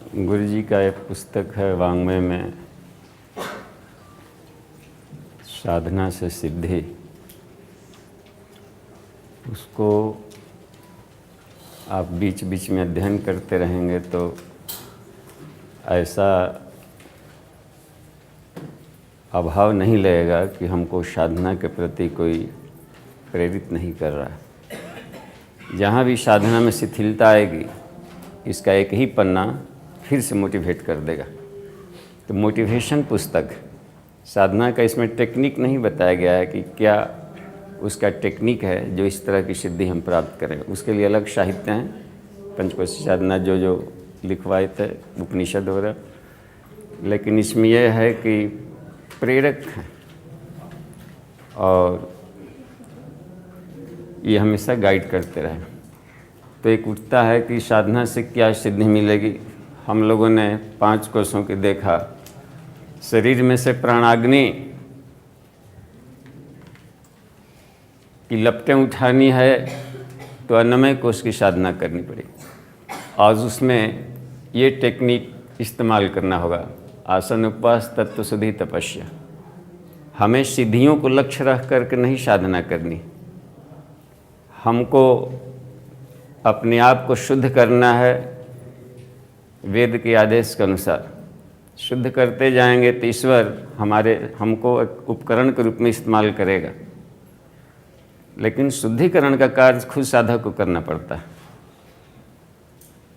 गुरु जी का एक पुस्तक है वांग्मय में, साधना से सिद्धि। उसको आप बीच बीच में अध्ययन करते रहेंगे तो ऐसा अभाव नहीं लगेगा कि हमको साधना के प्रति कोई प्रेरित नहीं कर रहा है। जहाँ भी साधना में शिथिलता आएगी, इसका एक ही पन्ना फिर से मोटिवेट कर देगा। तो मोटिवेशन पुस्तक, साधना का इसमें टेक्निक नहीं बताया गया है कि क्या उसका टेक्निक है जो इस तरह की सिद्धि हम प्राप्त करें। उसके लिए अलग साहित्य हैं, पंचकोशी साधना जो लिखवाए थे, उपनिषद वगैरह। लेकिन इसमें यह है कि प्रेरक है और ये हमेशा गाइड करते रहे। तो एक उठता है कि साधना से क्या सिद्धि मिलेगी। हम लोगों ने 5 कोशों की देखा, शरीर में से प्राणाग्नि की लपटें उठानी है तो अन्नमय कोश की साधना करनी पड़ेगी। आज उसमें ये टेक्निक इस्तेमाल करना होगा, आसन उपवास तत्व शुद्धि तपस्या। हमें सिद्धियों को लक्ष्य रख करके नहीं साधना करनी, हमको अपने आप को शुद्ध करना है। वेद के आदेश के अनुसार शुद्ध करते जाएंगे तो ईश्वर हमको एक उपकरण के रूप में इस्तेमाल करेगा। लेकिन शुद्धिकरण का कार्य खुद साधक को करना पड़ता है।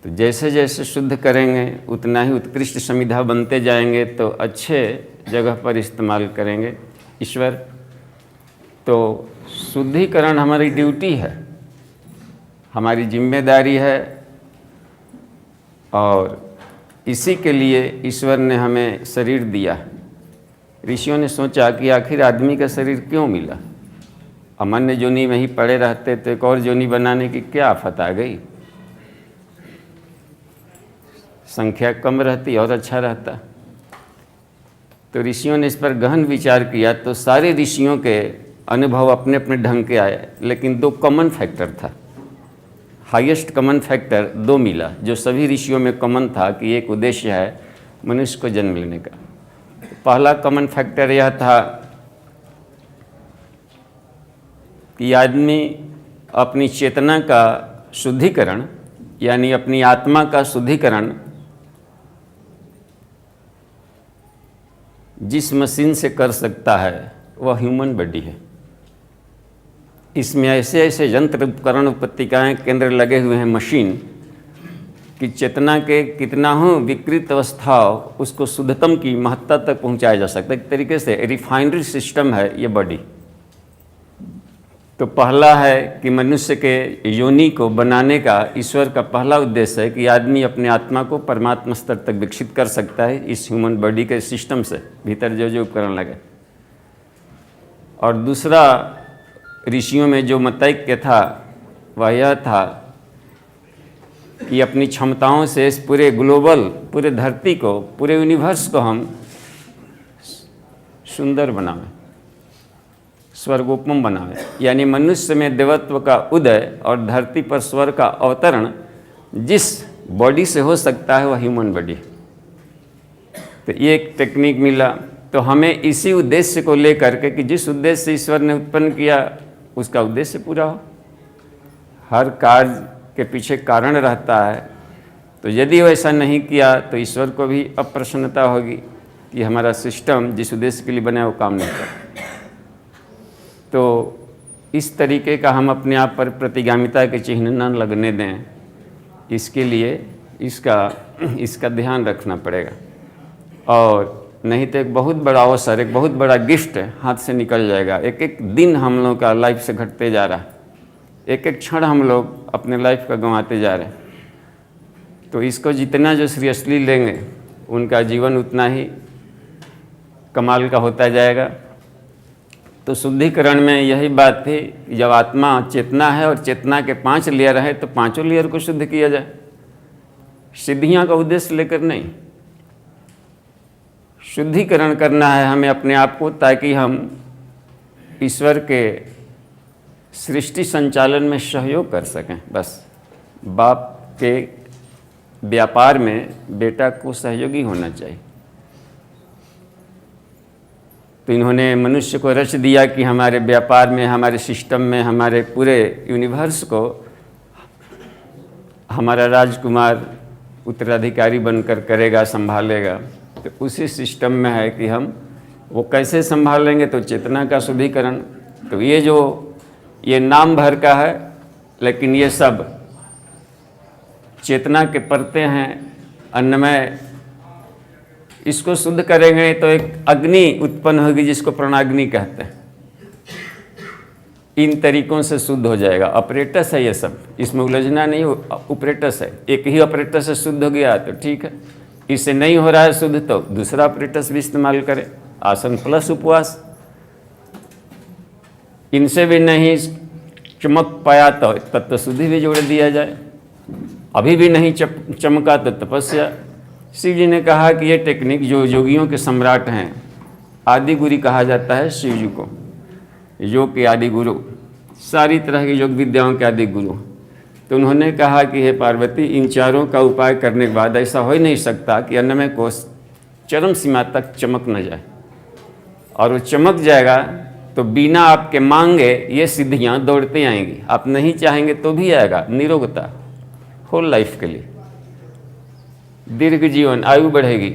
तो जैसे जैसे शुद्ध करेंगे उतना ही उत्कृष्ट समिधा बनते जाएंगे, तो अच्छे जगह पर इस्तेमाल करेंगे ईश्वर। तो शुद्धिकरण हमारी ड्यूटी है, हमारी जिम्मेदारी है। और इसी के लिए ईश्वर ने हमें शरीर दिया। ऋषियों ने सोचा कि आखिर आदमी का शरीर क्यों मिला। अमन्य जोनी में ही पड़े रहते तो एक और जोनी बनाने की क्या आफत आ गई। संख्या कम रहती और अच्छा रहता। तो ऋषियों ने इस पर गहन विचार किया तो सारे ऋषियों के अनुभव अपने अपने ढंग के आए, लेकिन 2 कॉमन फैक्टर था। हाईएस्ट कॉमन फैक्टर 2 मिला जो सभी ऋषियों में कॉमन था कि एक उद्देश्य है मनुष्य को जन्म लेने का। पहला कॉमन फैक्टर यह था कि आदमी अपनी चेतना का शुद्धिकरण, यानी अपनी आत्मा का शुद्धिकरण जिस मशीन से कर सकता है वह ह्यूमन बॉडी है। इसमें ऐसे ऐसे यंत्र उपकरण उपत्तिकाएँ केंद्र लगे हुए हैं, मशीन कि चेतना के कितना हो विकृत अवस्था उसको शुद्धतम की महत्ता तक पहुंचाया जा सकता है। एक तरीके से रिफाइनरी सिस्टम है ये बॉडी। तो पहला है कि मनुष्य के योनि को बनाने का ईश्वर का पहला उद्देश्य है कि आदमी अपने आत्मा को परमात्मा स्तर तक विकसित कर सकता है इस ह्यूमन बॉडी के सिस्टम से, भीतर जो उपकरण लगे। और दूसरा ऋषियों में जो मतैक्य था वह यह था कि अपनी क्षमताओं से इस पूरे ग्लोबल, पूरे धरती को, पूरे यूनिवर्स को हम सुंदर बनावें, स्वर्गोपम बनावें। यानी मनुष्य में देवत्व का उदय और धरती पर स्वर्ग का अवतरण जिस बॉडी से हो सकता है वह ह्यूमन बॉडी। तो ये एक टेक्निक मिला। तो हमें इसी उद्देश्य को लेकर के कि जिस उद्देश्य से ईश्वर ने उत्पन्न किया उसका उद्देश्य पूरा हो। हर कार्य के पीछे कारण रहता है। तो यदि वैसा नहीं किया तो ईश्वर को भी अप्रसन्नता होगी कि हमारा सिस्टम जिस उद्देश्य के लिए बना है वो काम नहीं करता। तो इस तरीके का हम अपने आप पर प्रतिगामिता के चिन्ह न लगने दें, इसके लिए इसका ध्यान रखना पड़ेगा। और नहीं तो एक बहुत बड़ा अवसर, एक बहुत बड़ा गिफ्ट हाथ से निकल जाएगा। एक एक दिन हम लोग का लाइफ से घटते जा रहा है, एक एक क्षण हम लोग अपने लाइफ का गंवाते जा रहे हैं। तो इसको जितना जो सीरियसली लेंगे उनका जीवन उतना ही कमाल का होता जाएगा। तो शुद्धिकरण में यही बात थी, जब आत्मा चेतना है और चेतना के 5 लेयर है तो 5 लेयर को शुद्ध किया जाए, सिद्धियां का उद्देश्य लेकर नहीं। शुद्धिकरण करना है हमें अपने आप को, ताकि हम ईश्वर के सृष्टि संचालन में सहयोग कर सकें। बस बाप के व्यापार में बेटा को सहयोगी होना चाहिए। तो इन्होंने मनुष्य को रच दिया कि हमारे व्यापार में, हमारे सिस्टम में, हमारे पूरे यूनिवर्स को हमारा राजकुमार उत्तराधिकारी बनकर करेगा, संभालेगा। तो उसी सिस्टम में है कि हम वो कैसे संभालेंगे, तो चेतना का शुद्धिकरण। तो ये नाम भर का है, लेकिन ये सब चेतना के परते हैं, अन्नमय। इसको शुद्ध करेंगे तो एक अग्नि उत्पन्न होगी जिसको प्राणाग्नि कहते हैं। इन तरीकों से शुद्ध हो जाएगा। ऑपरेटस है ये सब, इसमें उलझना नहीं हो। ऑपरेटस है, एक ही ऑपरेटस से शुद्ध हो गया तो ठीक है, इससे नहीं हो रहा है शुद्ध तो दूसरा ऑपरेटस भी इस्तेमाल करें। आसन प्लस उपवास, इनसे भी नहीं चमक पाया तो तत्व शुद्धि भी जोड़ दिया जाए। अभी भी नहीं चमका तो तपस्या। शिव जी ने कहा कि ये टेक्निक जो योगियों के सम्राट हैं, आदि गुरु कहा जाता है शिव जी को, योग के आदि गुरु, सारी तरह की योग विद्याओं के आदि गुरु। तो उन्होंने कहा कि हे पार्वती, इन चारों का उपाय करने के बाद ऐसा हो ही नहीं सकता कि अन्नमय कोश चरम सीमा तक चमक न जाए। और वो चमक जाएगा तो बिना आपके मांगे ये सिद्धियाँ दौड़ती आएंगी। आप नहीं चाहेंगे तो भी आएगा। निरोगता होल लाइफ के लिए, दीर्घ जीवन, आयु बढ़ेगी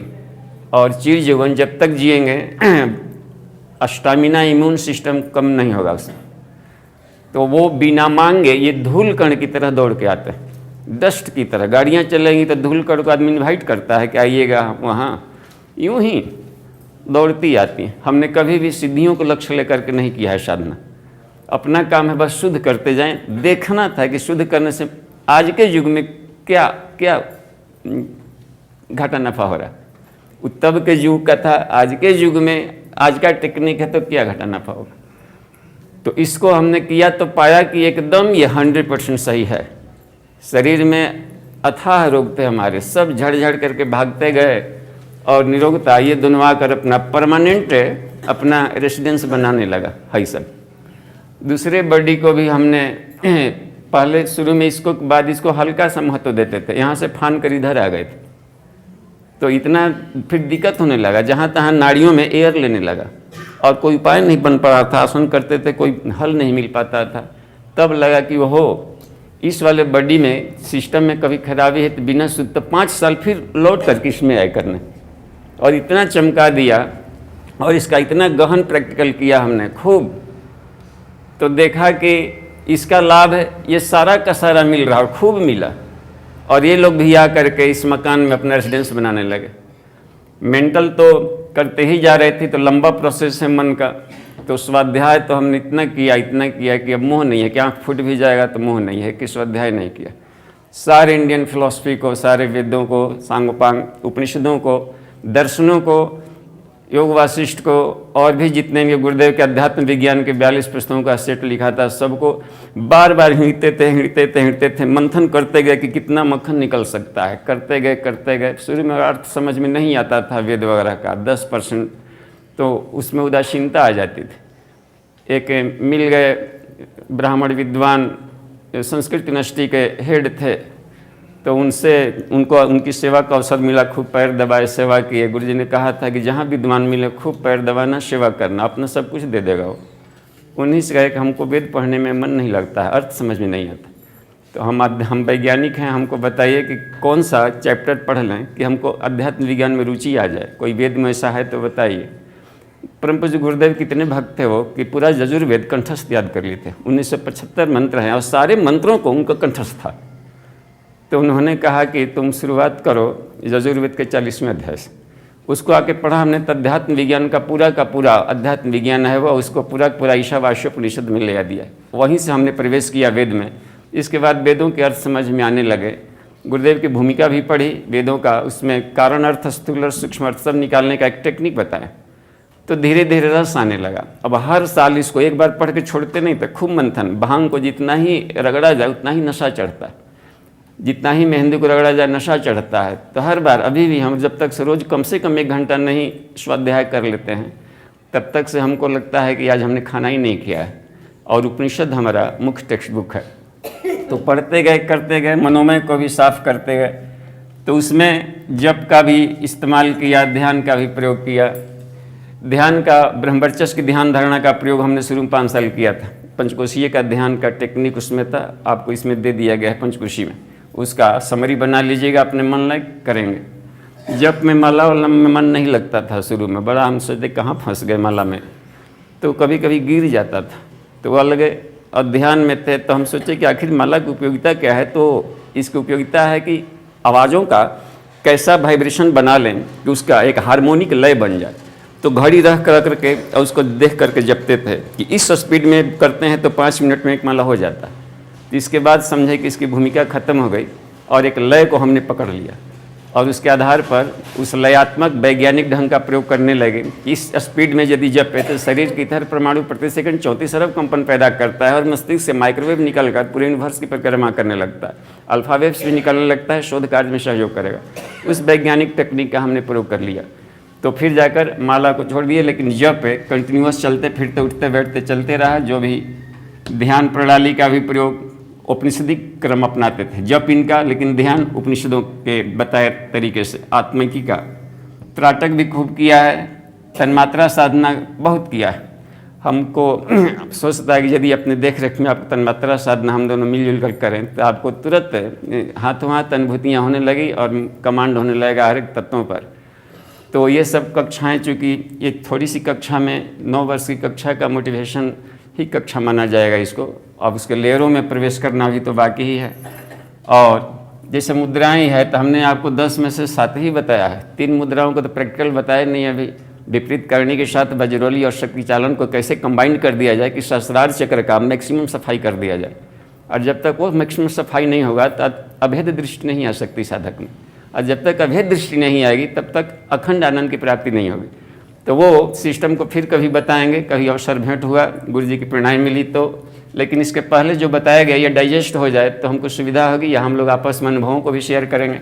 और चिर जीवन जब तक जिएंगे स्टैमिना, इम्यून सिस्टम कम नहीं होगा उसमें। तो वो बिना मांगे ये धूल कण की तरह दौड़ के आते हैं, डस्ट की तरह। गाड़ियाँ चलेंगी तो धूल कण को आदमी इन्वाइट करता है कि आइएगा वहाँ, यूं ही दौड़ती आती हैं। हमने कभी भी सिद्धियों को लक्ष्य लेकर के नहीं किया है साधना। अपना काम है बस शुद्ध करते जाएं। देखना था कि शुद्ध करने से आज के युग में क्या क्या घाटा नफा हो रहा है। तब के युग का था, आज के युग में आज का टेक्निक है तो क्या घाटा नफा होगा। तो इसको हमने किया तो पाया कि एकदम ये 100% सही है। शरीर में अथाह रोग थे हमारे, सब झड़ करके भागते गए और निरोगता ये दुनवा कर अपना परमानेंट अपना रेसिडेंस बनाने लगा है सब। दूसरे बॉडी को भी हमने पहले शुरू में इसको बाद इसको हल्का सा महत्व देते थे, यहाँ से फान कर इधर आ गए थे तो इतना फिर दिक्कत होने लगा, जहाँ तहाँ नाड़ियों में एयर लेने लगा और कोई उपाय नहीं बन पा रहा था। आसन करते थे, कोई हल नहीं मिल पाता था। तब लगा कि वो इस वाले बॉडी में सिस्टम में कभी खराबी है तो बिना शुद्ध, तो 5 साल फिर लौट करके इसमें आए करने और इतना चमका दिया और इसका इतना गहन प्रैक्टिकल किया हमने खूब। तो देखा कि इसका लाभ है ये सारा का सारा मिल रहा और खूब मिला। और ये लोग भी आ करके इस मकान में अपना रेसिडेंस बनाने लगे। मेंटल तो करते ही जा रहे थे, तो लंबा प्रोसेस है मन का। तो स्वाध्याय तो हमने इतना किया कि अब मोह नहीं है कि आँख फूट भी जाएगा तो मोह नहीं है कि स्वाध्याय नहीं किया। सारे इंडियन फिलॉसफी को, सारे वेदों को, सांगोपांग उपनिषदों को, दर्शनों को, योग वासिष्ठ को और भी जितने भी गुरुदेव के अध्यात्म विज्ञान के 42 पुस्तकों का सेट लिखा था, सबको बार बार हिड़ते थे, मंथन करते गए कि कितना मक्खन निकल सकता है। करते गए। शुरू में अर्थ समझ में नहीं आता था वेद वगैरह का, 10% तो उसमें उदासीनता आ जाती थी। एक मिल गए ब्राह्मण विद्वान, संस्कृत यूनिवर्सिटी के हेड थे, तो उनकी सेवा का अवसर मिला। खूब पैर दबाए सेवा किए। गुरुजी ने कहा था कि जहाँ विद्वान मिले खूब पैर दबाना, सेवा करना, अपना सब कुछ दे देगा वो। उन्हीं से कहे कि हमको वेद पढ़ने में मन नहीं लगता है, अर्थ समझ में नहीं आता। तो हम वैज्ञानिक हैं, हमको बताइए कि कौन सा चैप्टर पढ़ लें कि हमको अध्यात्म विज्ञान में रुचि आ जाए। कोई वेद में ऐसा है तो बताइए। परम पूज्य गुरुदेव कितने भक्त थे वो कि पूरा यजुर्वेद कंठस्थ याद कर लिए थे। 1975 मंत्र हैं और सारे मंत्रों को उनका कंठस्थ था। तो उन्होंने कहा कि तुम शुरुआत करो यजुर्वेद के 40वें अध्याय से। उसको आके पढ़ा हमने। अध्यात्म विज्ञान का पूरा अध्यात्म विज्ञान है वो, उसको पूरा ईशावास्योपनिषद में ले दिया। वहीं से हमने प्रवेश किया वेद में। इसके बाद वेदों के अर्थ समझ में आने लगे। गुरुदेव की भूमिका भी पढ़ी वेदों का, उसमें कारण अर्थ, स्थूल अर्थ, सूक्ष्म अर्थ सब निकालने का एक टेक्निक बताया। तो धीरे धीरे रस आने लगा। अब हर साल इसको एक बार पढ़ के छोड़ते नहीं थे, खूब मंथन। भांग को जितना ही रगड़ा जाए उतना ही नशा चढ़ता है, जितना ही मेहंदी को रगड़ा जाए नशा चढ़ता है। तो हर बार अभी भी हम जब तक से रोज़ कम से कम 1 घंटा नहीं स्वाध्याय कर लेते हैं, तब तक से हमको लगता है कि आज हमने खाना ही नहीं किया है। और उपनिषद हमारा मुख्य टेक्स्ट बुक है। तो पढ़ते गए, करते गए, मनोमय को भी साफ करते गए। तो उसमें जप का भी इस्तेमाल किया, ध्यान का भी प्रयोग किया। ध्यान का ब्रह्मवर्चस्व की ध्यान धारणा का प्रयोग हमने शुरू में 5 साल किया था। पंचकोशीय का ध्यान का टेक्निक उसमें था, आपको इसमें दे दिया गया है पंचकोशी में। उसका समरी बना लीजिएगा, अपने मन लायक करेंगे। जप में माला वाला में मन नहीं लगता था शुरू में, बड़ा हम सोचते कहाँ फंस गए माला में, तो कभी कभी गिर जाता था, तो वो लगे। और ध्यान में थे तो हम सोचे कि आखिर माला की उपयोगिता क्या है। तो इसकी उपयोगिता है कि आवाज़ों का कैसा वाइब्रेशन बना लें कि उसका एक हार्मोनिक लय बन जाए। तो घड़ी रख करके और उसको देख करके जपते थे कि इस स्पीड में करते हैं तो 5 मिनट में एक माला हो जाता। तो इसके बाद समझे कि इसकी भूमिका खत्म हो गई और एक लय को हमने पकड़ लिया और उसके आधार पर उस लयात्मक वैज्ञानिक ढंग का प्रयोग करने लगे। इस स्पीड में यदि जपे तो शरीर की इतर परमाणु प्रति सेकंड 34 अरब कंपन पैदा करता है और मस्तिष्क से माइक्रोवेव निकलकर पूरे यूनिवर्स की परिक्रमा करने लगता है। अल्फा वेव्स भी निकलने लगता है, शोध कार्य में सहयोग करेगा। उस वैज्ञानिक टेक्निक का हमने प्रयोग कर लिया। तो फिर जाकर माला को छोड़ दिए, लेकिन जप कंटिन्यूअस चलते फिरते उठते बैठते चलते रहा। जो भी ध्यान प्रणाली का भी प्रयोग औपनिषदिक क्रम अपनाते थे, जप इनका, लेकिन ध्यान उपनिषदों के बताए तरीके से। आत्मिकी का त्राटक भी खूब किया है, तन्मात्रा साधना बहुत किया है। हमको सोचता है कि यदि अपने देख रेख में आप तन्मात्रा साधना हम दोनों मिलजुल कर करें तो आपको तुरंत हाथों हाथ अनुभूतियाँ होने लगी और कमांड होने लगेगा हर एक तत्वों पर। तो ये सब कक्षाएं, चूँकि ये थोड़ी सी कक्षा में 9 वर्ष की कक्षा का मोटिवेशन ही कक्षा माना जाएगा इसको, अब उसके लेयरों में प्रवेश करना भी तो बाकी ही है। और जैसे मुद्राएं है तो हमने आपको 10 में से 7 ही बताया है। 3 मुद्राओं को तो प्रैक्टिकल बताया नहीं अभी। विपरीत करनी के साथ वज्रोली और शक्ति चालन को कैसे कंबाइन कर दिया जाए कि सहस्रार चक्र का मैक्सिमम सफाई कर दिया जाए। और जब तक वो मैक्सिमम सफाई नहीं होगा तो अभेद दृष्टि नहीं आ सकती साधक में, और जब तक अभेद दृष्टि नहीं आएगी तब तक अखंड आनंद की प्राप्ति नहीं होगी। तो वो सिस्टम को फिर कभी बताएंगे, कभी अवसर भेंट हुआ, गुरु जी की प्रेरणाएँ मिली तो। लेकिन इसके पहले जो बताया गया ये डाइजेस्ट हो जाए तो हमको सुविधा होगी, या हम लोग आपस में अनुभवों को भी शेयर करेंगे।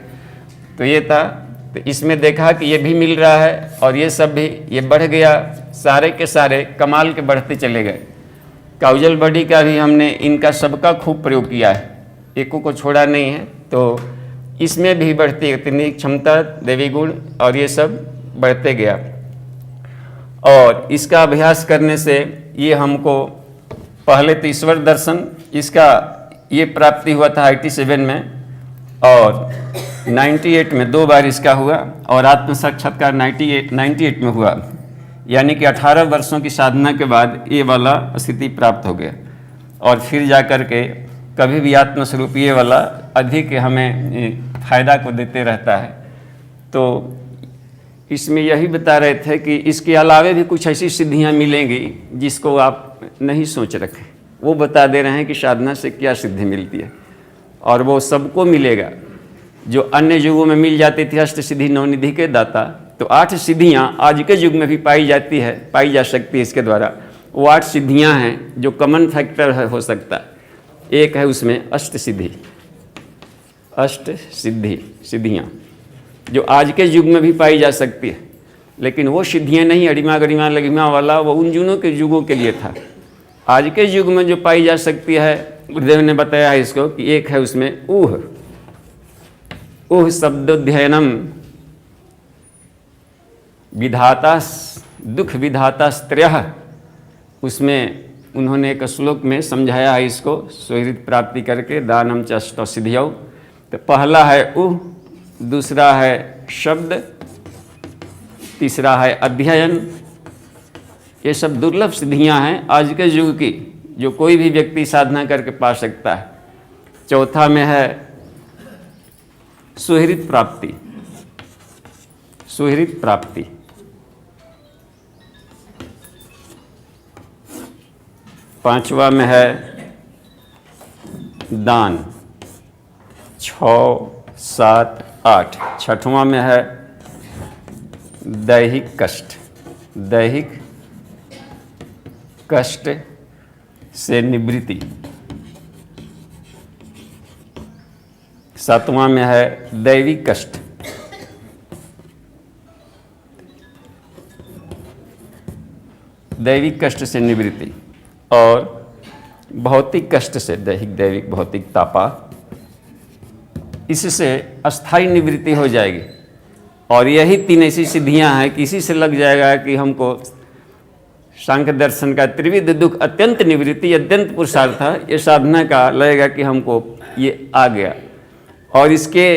तो ये था। तो इसमें देखा कि ये भी मिल रहा है और ये सब भी ये बढ़ गया, सारे के सारे कमाल के बढ़ते चले गए। काउजल बॉडी का भी हमने इनका सबका खूब प्रयोग किया है, एको को छोड़ा नहीं है। तो इसमें भी बढ़ती इतनी क्षमता, देवी गुण और ये सब बढ़ते गया। और इसका अभ्यास करने से ये हमको पहले तो ईश्वर दर्शन इसका ये प्राप्ति हुआ था 87 में, और 98 में 2 बार इसका हुआ, और आत्म साक्षात्कार 98 में हुआ। यानी कि 18 वर्षों की साधना के बाद ये वाला स्थिति प्राप्त हो गया। और फिर जा कर के कभी भी आत्मस्वरूप ये वाला अधिक हमें फायदा को देते रहता है। तो इसमें यही बता रहे थे कि इसके अलावे भी कुछ ऐसी सिद्धियां मिलेंगी जिसको आप नहीं सोच रखे। वो बता दे रहे हैं कि साधना से क्या सिद्धि मिलती है, और वो सबको मिलेगा। जो अन्य युगों में मिल जाती थी अष्ट सिद्धि नवनिधि के दाता, तो 8 सिद्धियां आज के युग में भी पाई जा सकती है इसके द्वारा। वो 8 सिद्धियां हैं जो कॉमन फैक्टर हो सकता है। एक है उसमें अष्ट सिद्धियां जो आज के युग में भी पाई जा सकती है। लेकिन वो सिद्धियां नहीं अड़िमा गरिमा लगिमा वाला, वो उन जुनों के युगों के लिए था। आज के युग में जो पाई जा सकती है, गुरुदेव ने बताया है इसको कि एक है उसमें ऊह शब्दोध्ययनम विधाता दुख विधाता स्त्रियः। उसमें उन्होंने एक श्लोक में समझाया है इसको, स्वहृत प्राप्ति करके दानम च अष्टौ सिद्धियौ। तो पहला है ऊह, दूसरा है शब्द, तीसरा है अध्ययन। ये सब दुर्लभ सिद्धियां हैं आज के युग की, जो कोई भी व्यक्ति साधना करके पा सकता है। चौथा में है सुहृत प्राप्ति। पांचवा में है दान, 6, 7, 8। छठवां में है दैहिक कष्ट से निवृत्ति। 7वां में है दैवी कष्ट। दैविक कष्ट से निवृत्ति, और भौतिक कष्ट से दैविक भौतिक तापा, इससे अस्थाई निवृत्ति हो जाएगी। और यही 3 ऐसी सिद्धियां हैं कि इसी से लग जाएगा कि हमको सांख्य दर्शन का त्रिविध दुख अत्यंत निवृत्ति अत्यंत पुरुषार्थ था, ये साधना का लगेगा कि हमको ये आ गया। और इसके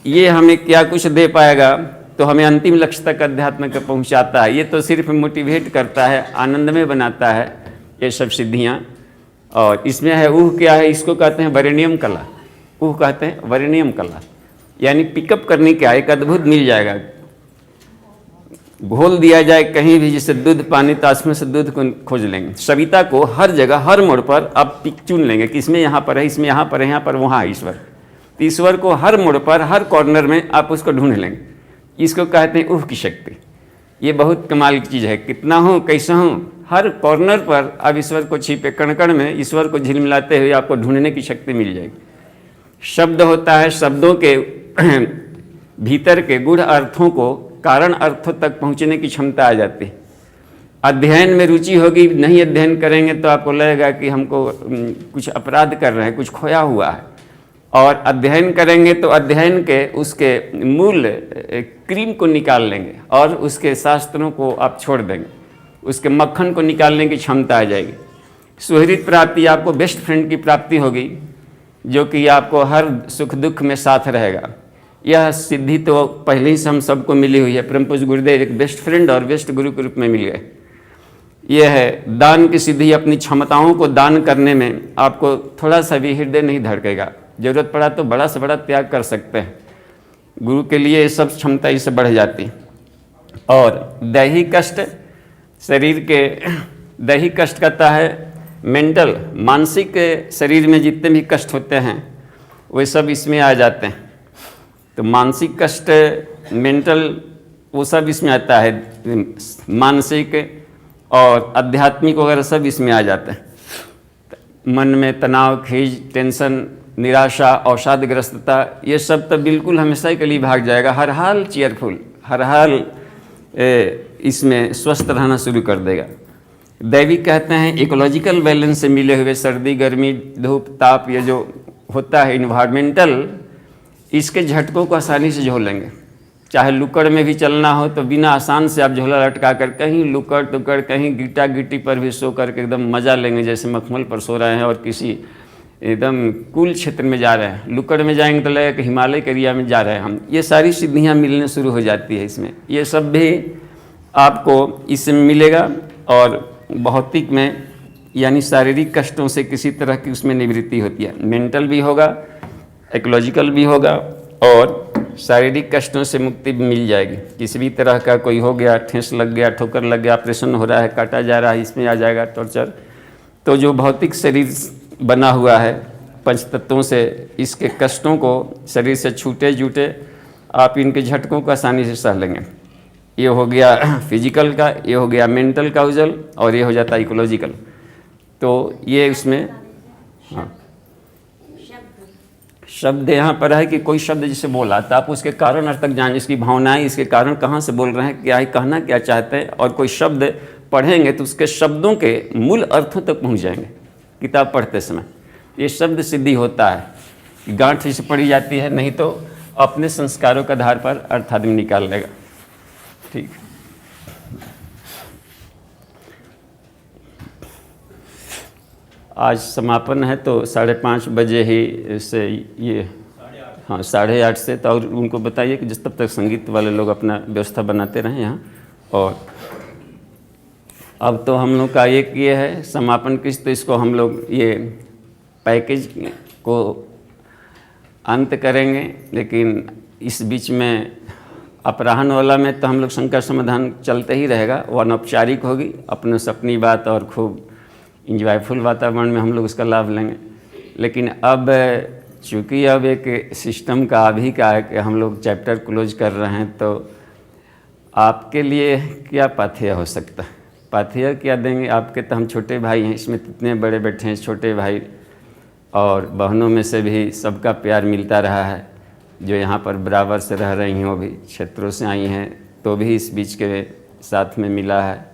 ये हमें क्या कुछ दे पाएगा, तो हमें अंतिम लक्ष्य तक अध्यात्म का पहुंचाता है। ये तो सिर्फ मोटिवेट करता है, आनंद में बनाता है ये सब सिद्धियां। और इसमें है ऊह क्या है, इसको कहते हैं वरेण्यम कला। ऊह कहते हैं वरेण्यम कला, यानी पिकअप करने का एक अद्भुत मिल जाएगा। घोल दिया जाए कहीं भी, जैसे दूध पानी, तो उसमें से दूध को खोज लेंगे। सविता को हर जगह हर मोड़ पर आप चुन लेंगे कि इसमें यहाँ पर है, इसमें यहाँ पर है, यहाँ पर वहाँ है ईश्वर। तो ईश्वर को हर मोड़ पर हर कॉर्नर में आप उसको ढूंढ लेंगे। इसको कहते हैं ऊह की शक्ति। ये बहुत कमाल की चीज़ है। कितना हूँ कैसा हूँ, हर कॉर्नर पर आप ईश्वर को छिपे कण कण में ईश्वर को झिलमिलाते हुए आपको ढूंढने की शक्ति मिल जाएगी। शब्द होता है, शब्दों के भीतर के गूढ़ अर्थों को कारण अर्थों तक पहुंचने की क्षमता आ जाती है। अध्ययन में रुचि होगी, नहीं अध्ययन करेंगे तो आपको लगेगा कि हमको कुछ अपराध कर रहे हैं, कुछ खोया हुआ है। और अध्ययन करेंगे तो अध्ययन के उसके मूल क्रीम को निकाल लेंगे और उसके शास्त्रों को आप छोड़ देंगे, उसके मक्खन को निकालने की क्षमता आ जाएगी। सुहृद प्राप्ति, आपको बेस्ट फ्रेंड की प्राप्ति होगी, जो कि आपको हर सुख दुख में साथ रहेगा। यह सिद्धि तो पहले ही से हम सबको मिली हुई है। परम पूज्य गुरुदेव एक बेस्ट फ्रेंड और बेस्ट गुरु के रूप में मिल गए। यह है दान की सिद्धि। अपनी क्षमताओं को दान करने में आपको थोड़ा सा भी हृदय नहीं धड़केगा। जरूरत पड़ा तो बड़ा से बड़ा त्याग कर सकते हैं। गुरु के लिए ये सब क्षमता इससे बढ़ जाती। और दैहिक कष्ट, शरीर के दैहिक कष्ट कहता है मेंटल, मानसिक शरीर में जितने भी कष्ट होते हैं वे सब इसमें आ जाते हैं। तो मानसिक कष्ट, मेंटल, वो सब इसमें आता है। मानसिक और आध्यात्मिक वगैरह सब इसमें आ जाते हैं। मन में तनाव, खीज, टेंशन, निराशा, अवसादग्रस्तता, ये सब तो बिल्कुल हमेशा के लिए भाग जाएगा। हर हाल चीयरफुल, हर हाल इसमें स्वस्थ रहना शुरू कर देगा। दैविक कहते हैं इकोलॉजिकल बैलेंस से मिले हुए सर्दी, गर्मी, धूप, ताप, ये जो होता है इन्वायरमेंटल, इसके झटकों को आसानी से झेल लेंगे। चाहे लुकड़ में भी चलना हो तो बिना आसान से आप झोला लटका कर कहीं लुकड़ टुकड़, कहीं गिट्टा गिट्टी पर भी सो करके एकदम मज़ा लेंगे, जैसे मखमल पर सो रहे हैं और किसी एकदम कूल क्षेत्र में जा रहे हैं। लुकड़ में जाएंगे तो लगेगा कि हिमालय के एरिया में जा रहे हैं हम। ये सारी सिद्धियाँ मिलने शुरू हो जाती है इसमें। ये सब भी आपको इसमें मिलेगा। और भौतिक में यानी शारीरिक कष्टों से किसी तरह की उसमें निवृत्ति होती है। मेंटल भी होगा, इकोलॉजिकल भी होगा और शारीरिक कष्टों से मुक्ति भी मिल जाएगी। किसी भी तरह का कोई हो गया, ठेस लग गया, ठोकर लग गया, ऑपरेशन हो रहा है, काटा जा रहा है, इसमें आ जाएगा टॉर्चर। तो जो भौतिक शरीर बना हुआ है पंच तत्वों से, इसके कष्टों को शरीर से छूटे जूटे आप इनके झटकों को आसानी से सह लेंगे। ये हो गया फिजिकल का, ये हो गया मेंटल का उजल, और ये हो जाता है इकोलॉजिकल। तो ये उसमें हाँ शब्द यहाँ पर है कि कोई शब्द जिसे बोला तो आप उसके कारण अर्थ तक जानें, इसकी भावनाएं, इसके कारण कहाँ से बोल रहे हैं, क्या है, कहना क्या चाहते हैं। और कोई शब्द पढ़ेंगे तो उसके शब्दों के मूल अर्थों तक पहुँच जाएंगे किताब पढ़ते समय। ये शब्द सिद्धि होता है, गांठ से पढ़ी जाती है, नहीं तो अपने संस्कारों के आधार पर अर्थ आदमी निकाल लेगा। ठीक, आज समापन है तो 5:30 बजे ही से ये हाँ 8:30 से। तो और उनको बताइए कि जिस तब तक संगीत वाले लोग अपना व्यवस्था बनाते रहें यहाँ। और अब तो हम लोग का एक ये है समापन किस्त, तो इसको हम लोग ये पैकेज को अंत करेंगे। लेकिन इस बीच में अपराह्न वाला में तो हम लोग शंकर समाधान चलते ही रहेगा, वो अनौपचारिक होगी, अपने से अपनी बात और खूब इंजॉयफुल वातावरण में हम लोग उसका लाभ लेंगे। लेकिन अब चूँकि अब एक सिस्टम का अभी का है कि हम लोग चैप्टर क्लोज कर रहे हैं, तो आपके लिए क्या पाथेय हो सकता है, पाथेय क्या देंगे आपके। तो हम छोटे भाई हैं, इसमें कितने बड़े बैठे हैं छोटे भाई, और बहनों में से भी सबका प्यार मिलता रहा है। जो यहाँ पर बराबर से रह रही हैं वो भी क्षेत्रों से आई हैं, तो भी इस बीच के साथ में मिला है।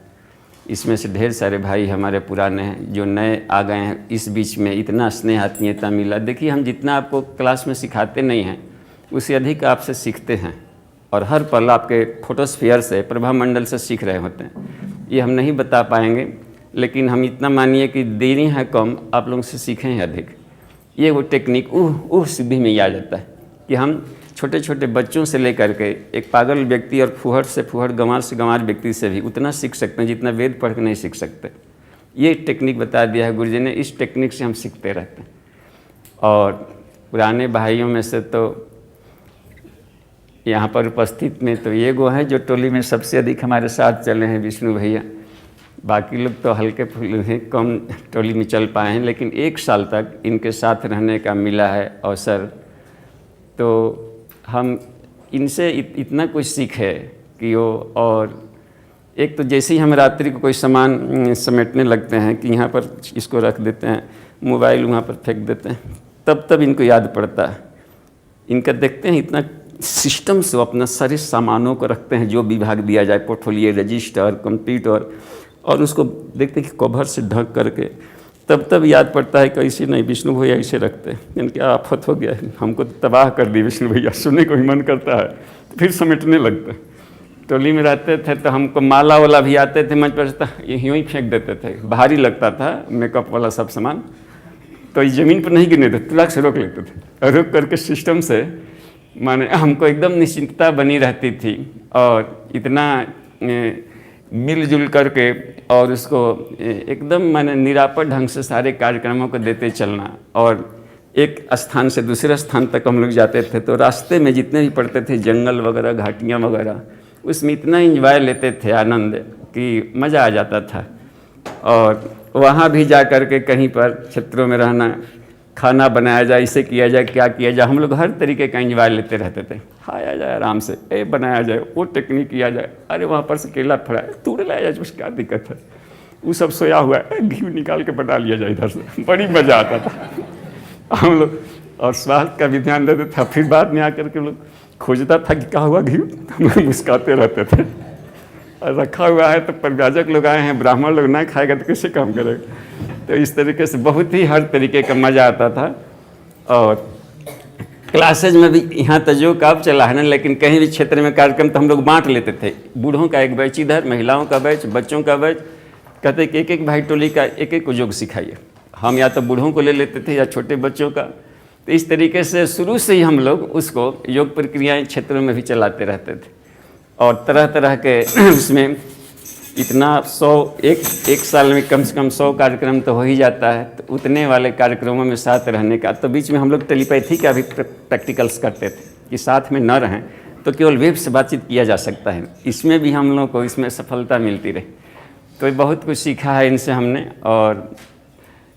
इसमें से ढेर सारे भाई हमारे पुराने हैं, जो नए आ गए हैं, इस बीच में इतना स्नेह आत्मीयता मिला। देखिए हम जितना आपको क्लास में सिखाते नहीं हैं, उससे अधिक आपसे सीखते हैं और हर पल आपके फोटोस्फीयर से, प्रभा मंडल से सीख रहे होते हैं। ये हम नहीं बता पाएंगे, लेकिन हम इतना मानिए कि देरी है कम, आप लोगों से सीखें हैं अधिक। ये वो टेक्निक सिद्धि में आ जाता है कि हम छोटे छोटे बच्चों से लेकर के एक पागल व्यक्ति और फुहड़ से फुहड़, गंवार से गंवार व्यक्ति से भी उतना सीख सकते हैं जितना वेद पढ़ के नहीं सीख सकते। ये टेक्निक बता दिया है गुरुजी ने, इस टेक्निक से हम सीखते रहते हैं। और पुराने भाइयों में से तो यहाँ पर उपस्थित में तो ये गो हैं जो टोली में सबसे अधिक हमारे साथ चले हैं, विष्णु भैया। बाकी लोग तो हल्के फुल्के हैं, कम टोली में चल पाए हैं, लेकिन 1 साल तक इनके साथ रहने का मिला है अवसर। तो हम इनसे इतना कुछ सीखे कि वो, और एक तो जैसे ही हम रात्रि को कोई सामान समेटने लगते हैं कि यहाँ पर इसको रख देते हैं, मोबाइल वहाँ पर फेंक देते हैं, तब इनको याद पड़ता है। इनका देखते हैं इतना सिस्टम से वो अपना सारे सामानों को रखते हैं, जो विभाग दिया जाए, पोर्टफोलियो, रजिस्टर, कंप्यूटर, और उसको देखते हैं कि कवर से ढक करके, तब याद पड़ता है कैसे नहीं विष्णु भैया ऐसे रखते हैं। इनके आफत हो गया है, हमको तबाह कर दी विष्णु भैया, सुनने को ही मन करता है, तो फिर समेटने लगते हैं। टोली में रहते थे तो हमको माला वाला भी आते थे, मंच पर यूँ ही फेंक देते थे, भारी लगता था मेकअप वाला सब सामान, तो इस ज़मीन पर नहीं गिरने देते, तुलाक से रोक लेते थे। रोक करके सिस्टम से माने हमको एकदम निश्चिंतता बनी रहती थी, और इतना मिलजुल करके और उसको एकदम माने निरापद ढंग से सारे कार्यक्रमों को देते चलना। और एक स्थान से दूसरे स्थान तक हम लोग जाते थे तो रास्ते में जितने भी पड़ते थे जंगल वगैरह, घाटियाँ वगैरह, उसमें इतना एंजॉय लेते थे, आनंद, कि मज़ा आ जाता था। और वहाँ भी जा कर के कहीं पर क्षेत्रों में रहना, खाना बनाया जाए, इसे किया जाए, क्या किया जाए, हम लोग हर तरीके का एंजॉय लेते रहते थे। खाया जाए आराम से, बनाया जाए, वो टेक्निक किया जाए, अरे वहाँ पर से केला फड़ा है, तोड़ लाया जाए, उसकी क्या दिक्कत है, वो सब सोया हुआ है, घी निकाल के बना लिया जाए इधर से, बड़ी मज़ा आता था हम लोग। और स्वास्थ्य का भी ध्यान देते थे। फिर बाद में आकर के लोग खोजता था कि क्या हुआ घी, हम लोग मुस्काते रहते थे। और रखा हुआ है तो परिव्राजक लोग आए हैं, ब्राह्मण लोग ना खाएगा तो कैसे काम करेगा। तो इस तरीके से बहुत ही हर तरीके का मज़ा आता था। और क्लासेज में भी यहाँ तजुर्बा कब चला है ना, लेकिन कहीं भी क्षेत्र में कार्यक्रम तो हम लोग बांट लेते थे। बूढ़ों का एक बैच इधर, महिलाओं का बैच, बच्चों का बैच, कहते कि एक भाई टोली का एक को योग सिखाइए। हम या तो बूढ़ों को ले लेते थे या छोटे बच्चों का। तो इस तरीके से शुरू से ही हम लोग उसको योग प्रक्रियाएँ क्षेत्रों में भी चलाते रहते थे। और तरह तरह के उसमें इतना 100 एक साल में कम से कम 100 कार्यक्रम तो हो ही जाता है। तो उतने वाले कार्यक्रमों में साथ रहने का, तो बीच में हम लोग टेलीपैथी का भी प्रैक्टिकल्स करते थे कि साथ में न रहें तो केवल वेब से बातचीत किया जा सकता है। इसमें भी हम लोग को इसमें सफलता मिलती रही। तो बहुत कुछ सीखा है इनसे हमने, और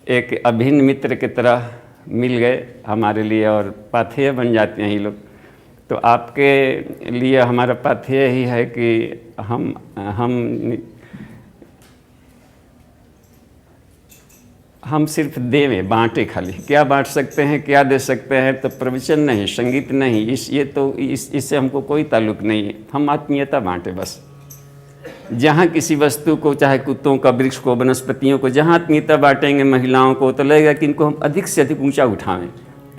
एक अभिन्न मित्र की तरह मिल गए हमारे लिए, और पाथेय बन जाते हैं ये लोग। तो आपके लिए हमारा पाथेय ही है कि हम सिर्फ देवें, बांटे, खाली क्या बांट सकते हैं, क्या दे सकते हैं। तो प्रवचन नहीं, संगीत नहीं, इससे हमको कोई ताल्लुक़ नहीं है। हम आत्मीयता बांटे बस। जहाँ किसी वस्तु को, चाहे कुत्तों का, वृक्ष को, वनस्पतियों को, जहाँ आत्मीयता बांटेंगे, महिलाओं को, तो लगेगा कि इनको हम अधिक से अधिक ऊंचा उठाएं,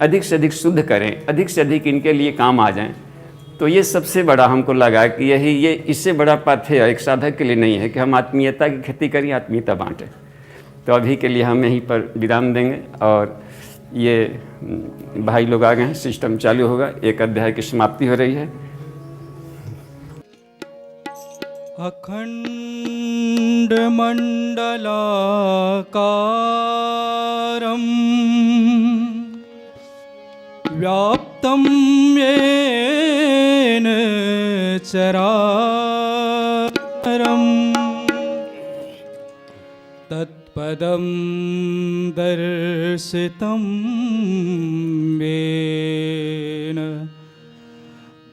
अधिक से अधिक शुद्ध करें, अधिक से अधिक इनके लिए काम आ जाएं। तो ये सबसे बड़ा हमको लगा कि ये इससे बड़ा पाथेय एक साधक के लिए नहीं है कि हम आत्मीयता की खेती करें, आत्मीयता बांटें। तो अभी के लिए हम यहीं पर विराम देंगे, और ये भाई लोग आ गए हैं, सिस्टम चालू होगा, एक अध्याय की समाप्ति हो रही है। अखंड मंडलाकारं व्याप्तं येन चराचरं तत्पदं दर्शितं येन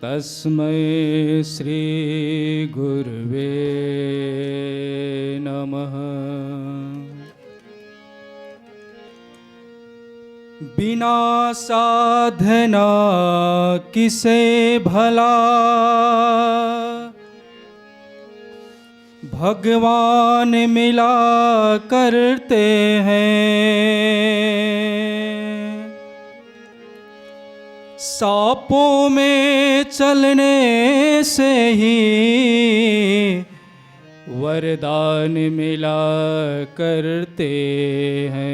तस्मै श्री गुरुवे नमः। बिना साधना किसे भला भगवान मिला करते हैं। सांपों में चलने से ही वरदान मिला करते हैं।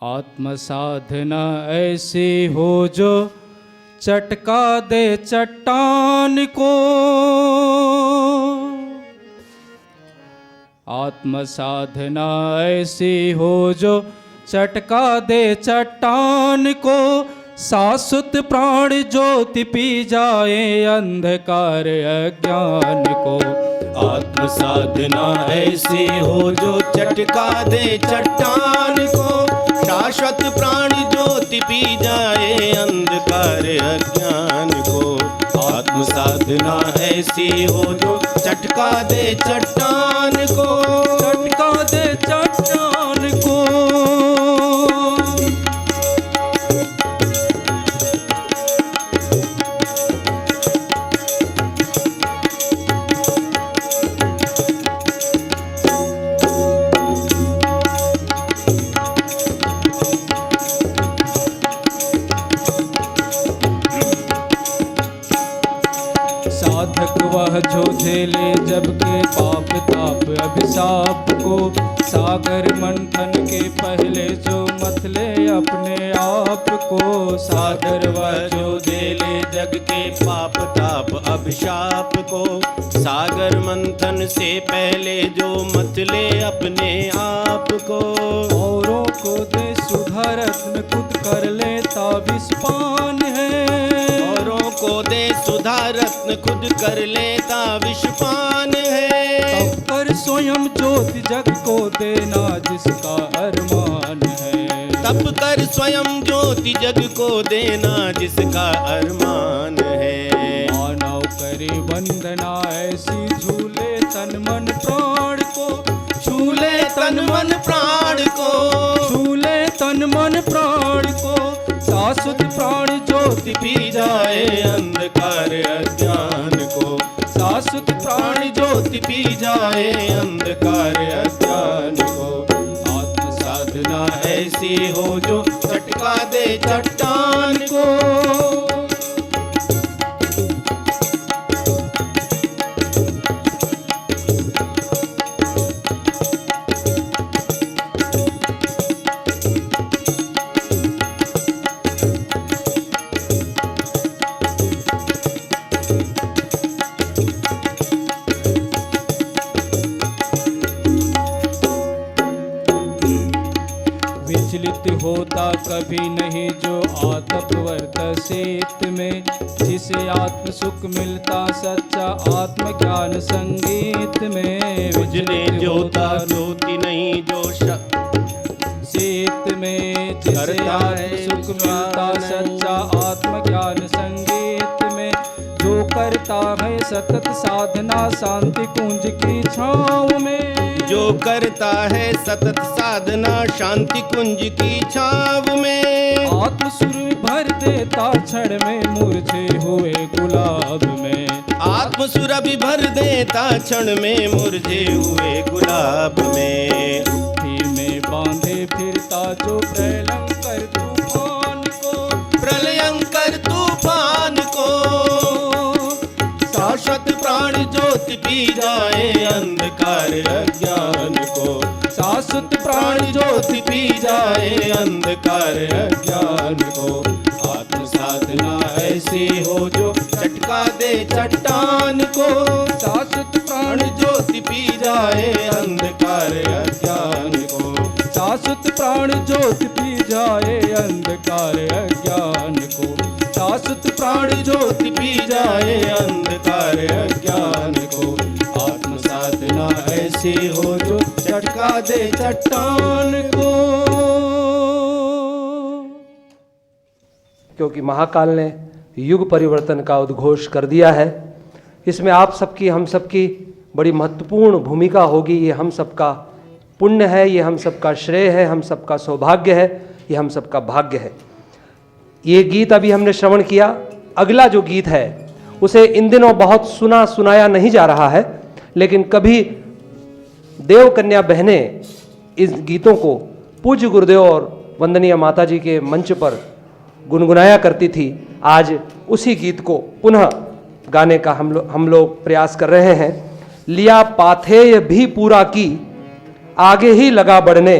आत्म साधना ऐसी हो जो चटका दे चट्टान को। आत्म साधना ऐसी हो जो चटका दे चट्टान को। शाश्वत प्राण ज्योति पी जाए अंधकार अज्ञान को। आत्म साधना ऐसी हो जो चटका दे चट्टान को। शाश्वत प्राण ज्योति पी जाए अंधकार अज्ञान को। आत्म साधना ऐसी हो जो चटका दे चट्टान को। चटका दे चट्टान को। साधक वह जो झेले जब के पाप ताप अभिशाप को। सागर मंथन के पहले जो मतले अपने आप को। सागर वह जो झेले जग के पाप ताप अभिशाप को। सागर मंथन से पहले जो मतले अपने आप को। औरों को दे सुधा रत्न खुद कर लेता विषपान है। औरों को दे सुधा रत्न खुद कर लेता विषपान है। तब कर स्वयं ज्योति जग को देना जिसका अरमान है। तप कर स्वयं ज्योति जग को देना जिसका अरमान है। मानव करे वंदना ऐसी झूले तन मन प्राण को। झूले तन मन प्राण को। झूले तन मन प्राण को। शाश्वत प्राण ज्योति पी जाए अंधकार अज्ञान को। शाश्वत प्राण ज्योति पी जाए अंधकार अज्ञान को। आत्म साधना ऐसी हो जो चटका दे चट्टान को। विचलित होता कभी नहीं जो आत्मवर्त सेत में। जिसे आत्म सुख मिलता सच्चा आत्म ज्ञान संगीत में। विचलित होता ज्योति नहीं जो सेत में। जिसे आत्म सुख मिलता सच्चा आत्म ज्ञान संगीत में। जो करता है सतत साधना शांति कुंज की छाँव में। जो करता है सतत साधना शांति कुंज की छाव में। आत्मसुर भर देता क्षण में मुरझे हुए गुलाब में। आत्मसुर भी भर देता क्षण में मुरझे हुए गुलाब में। मुट्ठी में बांधे फिरता जो प्रलयंकर तूफान को। प्रलयंकर तूफान को। शाश्वत प्राण ज्योति पी जाए अंधकार अज्ञान को। शाश्वत प्राण ज्योति पी जाए अंधकार अज्ञान को। आत्म साधना ऐसी हो जो चटका दे चट्टान को। शाश्वत प्राण ज्योति पी जाए अंधकार अज्ञान को। शाश्वत प्राण ज्योति पी जाए अंधकार अज्ञान को। शाश्वत प्राण ज्योति पी जाए अंधकार अज्ञान को। आत्म साधना ऐसी हो जो चटका दे चट्टान को। क्योंकि महाकाल ने युग परिवर्तन का उद्घोष कर दिया है, इसमें आप सबकी हम सबकी बड़ी महत्वपूर्ण भूमिका होगी। ये हम सबका पुण्य है, ये हम सबका श्रेय है, हम सबका सौभाग्य है, ये हम सबका भाग्य है। ये गीत अभी हमने श्रवण किया। अगला जो गीत है उसे इन दिनों बहुत सुना सुनाया नहीं जा रहा है, लेकिन कभी देव कन्या बहनें इस गीतों को पूज्य गुरुदेव और वंदनीय माता जी के मंच पर गुनगुनाया करती थी, आज उसी गीत को पुनः गाने का हम लोग प्रयास कर रहे हैं। लिया पाथेय भी पूरा की, आगे ही लगा बढ़ने,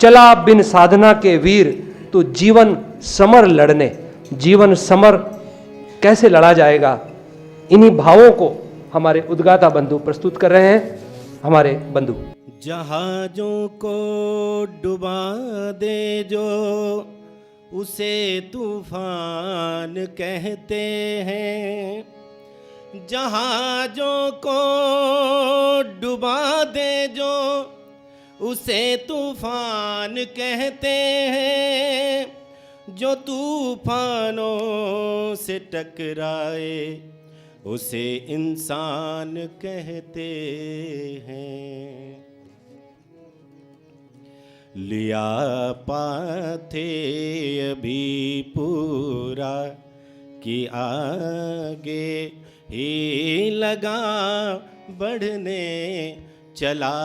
चला बिन साधना के वीर तो जीवन समर लड़ने। जीवन समर कैसे लड़ा जाएगा, इन्हीं भावों को हमारे उद्गाता बंधु प्रस्तुत कर रहे हैं। हमारे बंधु। जहाजों को डुबा दे जो उसे तूफान कहते हैं, जहाजों को डुबा दे जो उसे तूफान कहते हैं, जो तूफानों से टकराए उसे इंसान कहते हैं। लिया पाथेय भी पूरा कि आगे ही लगा बढ़ने, चला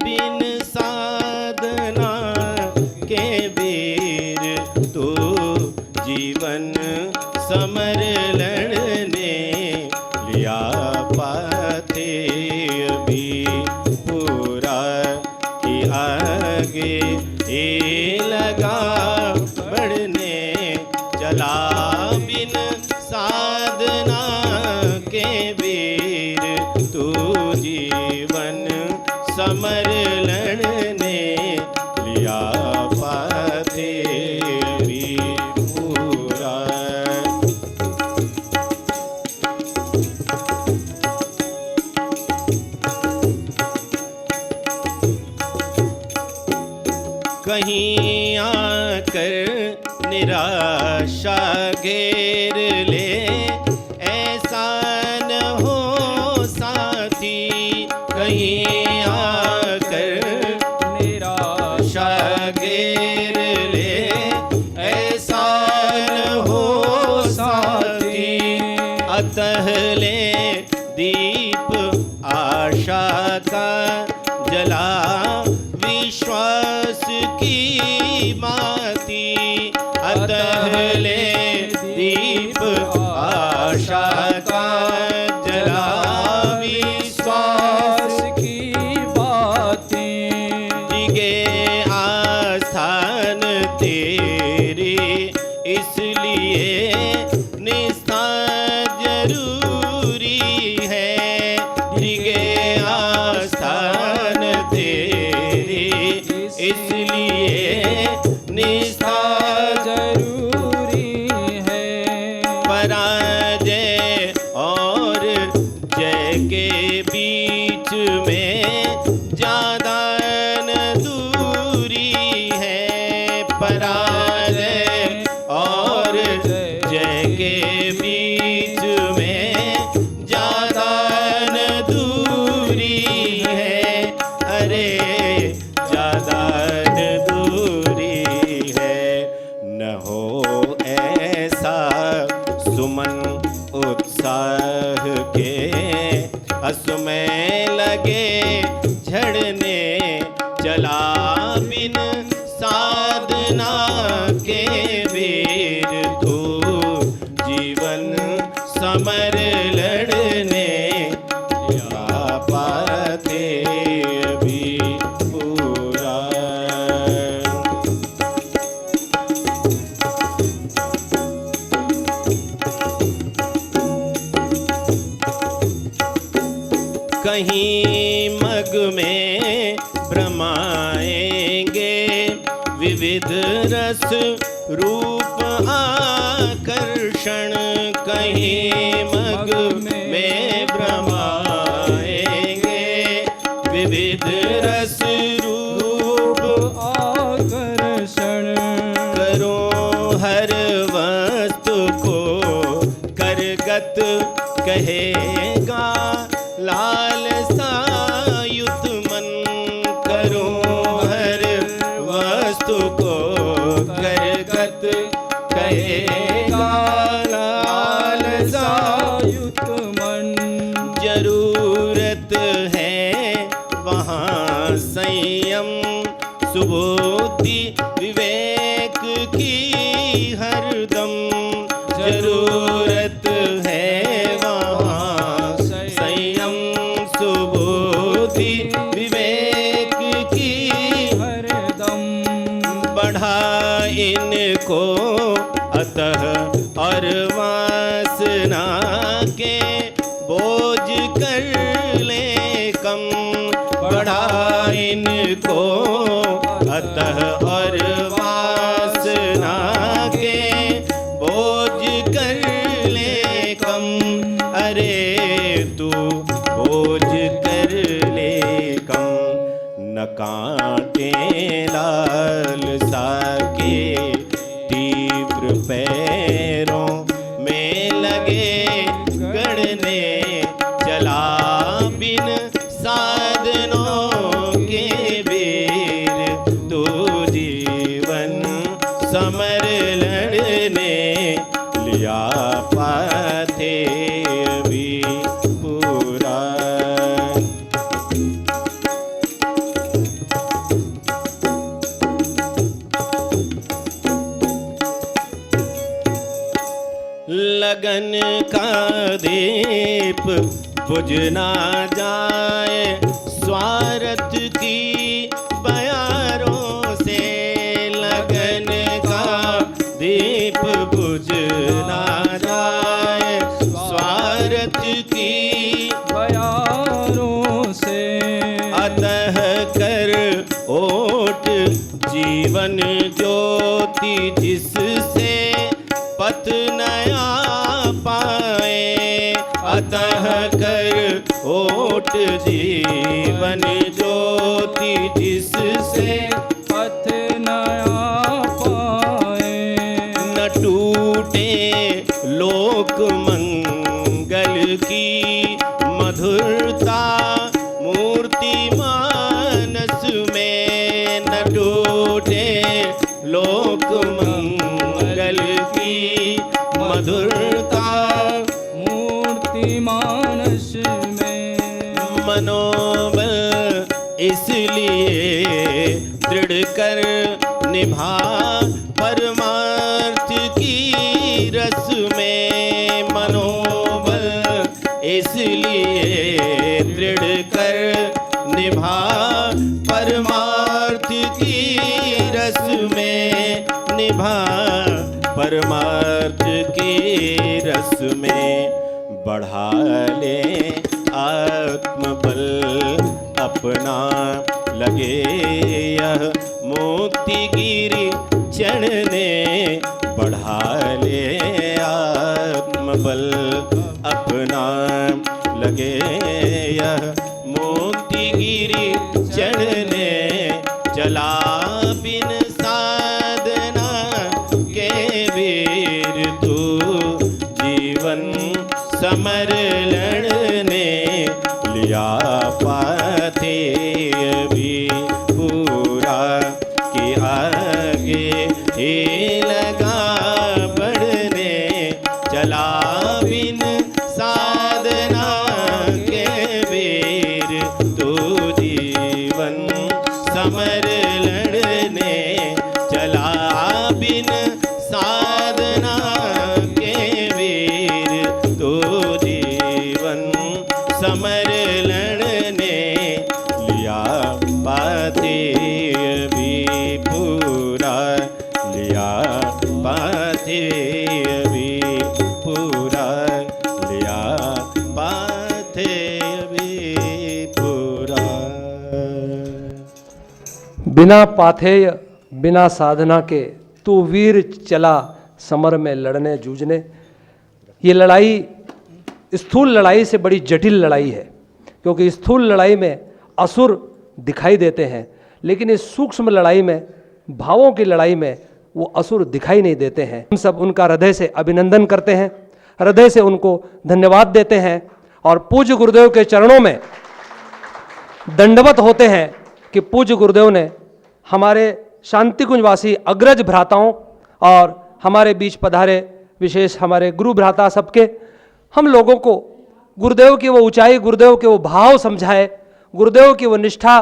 बिन साधना के वीर तो जीवन समर लड़ने। लिया पाथेय भी पूरा कि आगे ही लगा बढ़ने, चला बिन साधना के वीर तू जीवन समर लड़ने। लिया पाथेय भी पूरा। कहीं आकर निराशा घेर ले, ऐसा न हो साथी। कहीं आकर निराशा घेर ले, ऐसा न हो साथी। अतः ले दीप आशा का जला, विश्वास की बाती। अतः ले दीप आशा का जला, विश्वास की बाती। दिगे आस्थान तेरी इसलिए निष्ठा जरूरी है। दिगे आस्थान तेरी इसलिए निष्ठा जरूरी है। पराजय और जय के बीच में ज्यादा न दूरी है। पराजय और जय के बीच में ज्यादा न दूरी है। अरे ज्यादा न दूरी है। न हो ऐसा सुमन उत्साह के, असमय लगे झड़ने, चला बिन साधना के वीर तू जीवन समर लड़ने। लिया पाथेय भी पूरा। कहीं मग में भ्रमाएंगे विविध रस रूप आकर्षण। कहीं मग में भ्रमाएंगे विविध रस रूप आकर्षण। करो हर वस्तु को करगत कहेगा लालसा युत मन। करो हर वस्तु को करगत कहेगा लालसा युत मन। जरूरत है वहाँ संयम इनको अतः और वासना के बोझ कर ले कम, बढ़ा इनको अतः और वासना के बोझ कर ले कम। अरे तू बोझ कर ले कम, न कांटे लालसा के तीव्र पैरों में लगे गढ़ने, चला बिन साधनों के वीर तू जीवन समर लड़ने, लिया पाथे अभी पूरा। लगन का दीप बुझ ना जाए स्वार्थ की बयारों से, लगन का दीप बुझ ना जाए स्वार्थ की बयारों से। अतः कर ओट जीवन ज्योति जिससे पथ नया पाए, अतः कर ओट जीवन ज्योति जिससे पथ नया पाए। न टूटे लोक मंगल की मधुरता मूर्ति मानस में, न टूटे लोक मंगल की मधुरता मूर्ति मानस में। मनोबल इसलिए दृढ़ कर निभा परमार्थ की रस में, मनोबल इसलिए दृढ़ कर निभा परमार्थ की रस में, निभा परमार्थ की रस में। बढ़ा ले आत्मबल अपना लगे यह मुक्ति गिरी चढ़ने, बढ़ा ले आत्मबल अपना लगे यह मुक्ति गिरी चढ़ने, चला बिन साधना के वीर तू जीवन समर लड़ने, लिया पाथे अभी पूरा कि आगे ही लगा बढ़ने, चला बिन साधना के वीर तू जीवन समर लड़ने, चला बिन साधना के वीर तो जीवन समर लड़ने, लिया पाते अभी पूरा, लिया पाते अभी पूरा, लिया पाते अभी पूरा। बिना पाथेय बिना साधना के तू वीर चला समर में लड़ने जूझने। ये लड़ाई स्थूल लड़ाई से बड़ी जटिल लड़ाई है, क्योंकि स्थूल लड़ाई में असुर दिखाई देते हैं, लेकिन इस सूक्ष्म लड़ाई में, भावों की लड़ाई में वो असुर दिखाई नहीं देते हैं। हम सब उनका हृदय से अभिनंदन करते हैं, हृदय से उनको धन्यवाद देते हैं और पूज्य गुरुदेव के चरणों में दंडवत होते हैं कि पूज्य गुरुदेव ने हमारे शांति कुंजवासी अग्रज भ्राताओं और हमारे बीच पधारे विशेष हमारे गुरु भ्राता सबके, हम लोगों को गुरुदेव की वो ऊंचाई, गुरुदेव के वो भाव समझाए, गुरुदेव की वो निष्ठा,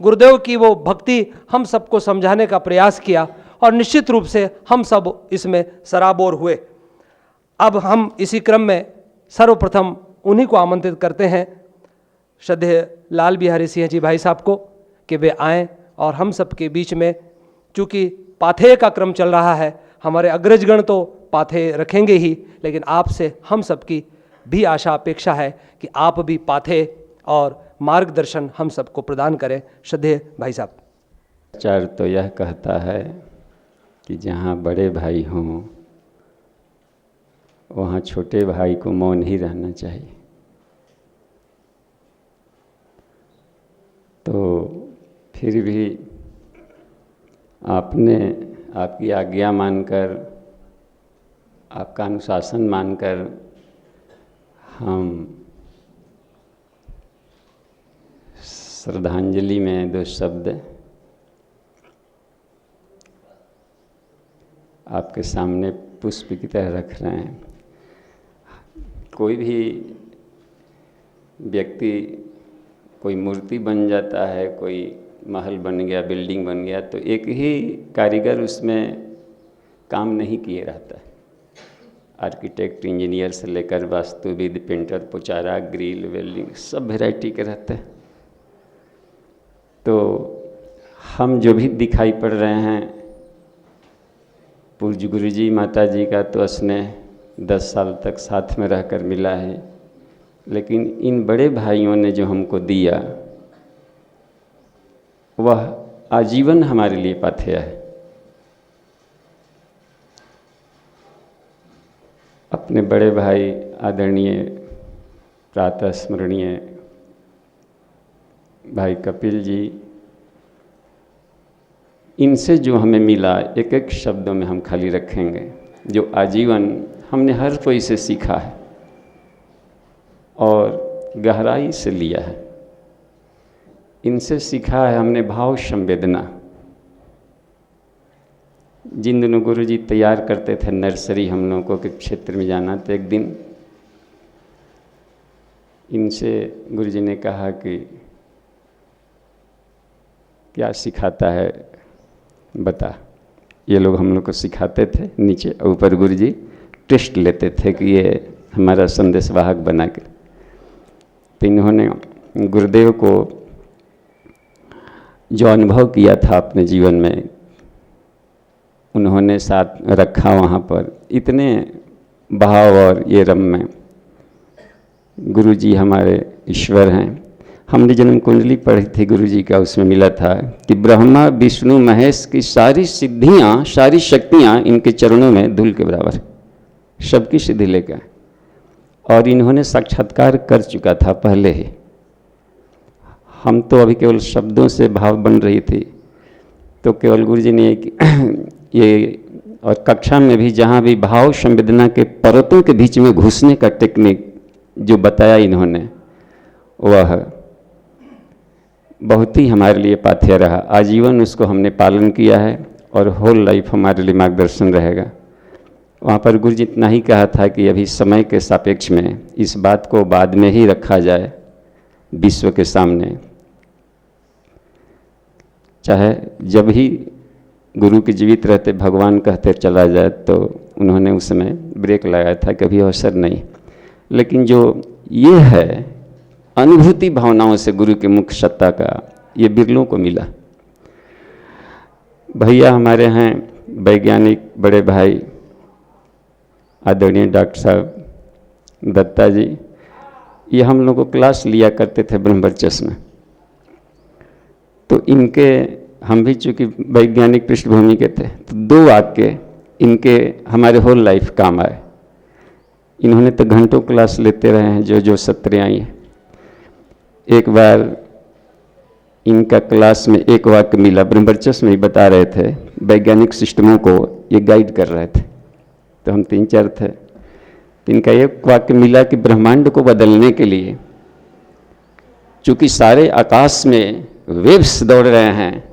गुरुदेव की वो भक्ति हम सबको समझाने का प्रयास किया और निश्चित रूप से हम सब इसमें सराबोर हुए। अब हम इसी क्रम में सर्वप्रथम उन्हीं को आमंत्रित करते हैं, श्रद्धेय लाल बिहारी सिंह जी भाई साहब को, कि वे आएँ और हम सब के बीच में, चूँकि पाथेय का क्रम चल रहा है, हमारे अग्रजगण तो पाथे रखेंगे ही, लेकिन आपसे हम सबकी भी आशा अपेक्षा है कि आप भी पाथे और मार्गदर्शन हम सबको प्रदान करें। श्रद्धेय भाई साहब। आचार्य तो यह कहता है कि जहाँ बड़े भाई हों वहाँ छोटे भाई को मौन ही रहना चाहिए। तो फिर भी आपने आपकी आज्ञा मानकर, आपका अनुशासन मानकर हम श्रद्धांजलि में 2 शब्द आपके सामने पुष्प की तरह रख रहे हैं। कोई भी व्यक्ति कोई मूर्ति बन जाता है, कोई महल बन गया, बिल्डिंग बन गया, तो एक ही कारीगर उसमें काम नहीं किए रहता है। आर्किटेक्ट, इंजीनियर से लेकर वास्तुविद, पेंटर, पुचारा, ग्रिल, वेल्डिंग, सब वैरायटी के रहते हैं। तो हम जो भी दिखाई पड़ रहे हैं, पूज्य गुरु जी माता जी का तो स्नेह 10 साल तक साथ में रहकर मिला है, लेकिन इन बड़े भाइयों ने जो हमको दिया वह आजीवन हमारे लिए पाथेय है। अपने बड़े भाई आदरणीय प्रातः स्मरणीय भाई कपिल जी, इनसे जो हमें मिला एक एक शब्दों में हम खाली रखेंगे, जो आजीवन हमने हर कोई से सीखा है और गहराई से लिया है। इनसे सीखा है हमने भाव संवेदना। जिन दिनों गुरु जी तैयार करते थे नर्सरी हम लोगों के क्षेत्र में जाना, तो एक दिन इनसे गुरु जी ने कहा कि क्या सिखाता है बता। ये लोग हम लोग को सिखाते थे नीचे, और ऊपर गुरु जी टेस्ट लेते थे कि ये हमारा संदेशवाहक बना के। तो इन्होंने गुरुदेव को जो अनुभव किया था अपने जीवन में, उन्होंने साथ रखा वहाँ पर। इतने भाव और ये रम में गुरु जी हमारे ईश्वर हैं। हमने जन्म कुंडली पढ़ी थी गुरु जी का, उसमें मिला था कि ब्रह्मा विष्णु महेश की सारी सिद्धियाँ, सारी शक्तियाँ इनके चरणों में धूल के बराबर, सबकी सिद्धि लेकर। और इन्होंने साक्षात्कार कर चुका था पहले ही। हम तो अभी केवल शब्दों से भाव बन रही थी, तो केवल गुरु जी ने ये और कक्षा में भी जहाँ भी भाव संवेदना के परतों के बीच में घुसने का टेक्निक जो बताया इन्होंने, वह बहुत ही हमारे लिए पाथेय रहा। आजीवन उसको हमने पालन किया है और होल लाइफ हमारे लिए मार्गदर्शन रहेगा। वहाँ पर गुरु जी इतना ही कहा था कि अभी समय के सापेक्ष में इस बात को बाद में ही रखा जाए विश्व के सामने। चाहे जब ही गुरु के जीवित रहते भगवान कहते चला जाए, तो उन्होंने उस समय ब्रेक लगाया था, कभी अवसर नहीं। लेकिन जो ये है अनुभूति भावनाओं से गुरु के मुख्य सत्ता का, ये बिरलों को मिला। भैया हमारे हैं वैज्ञानिक बड़े भाई आदरणीय डॉक्टर साहब दत्ता जी, ये हम लोग को क्लास लिया करते थे ब्रह्मवर्चस्व में। तो इनके हम भी चूँकि वैज्ञानिक पृष्ठभूमि के थे, तो 2 वाक्य इनके हमारे होल लाइफ काम आए। इन्होंने तो घंटों क्लास लेते रहे हैं, जो सत्र आई हैं। एक बार इनका क्लास में एक वाक्य मिला, ब्रह्मवर्चस्व में ही बता रहे थे, वैज्ञानिक सिस्टमों को ये गाइड कर रहे थे। तो हम 3-4 थे, तो इनका एक वाक्य मिला कि ब्रह्मांड को बदलने के लिए, चूँकि सारे आकाश में वेव्स दौड़ रहे हैं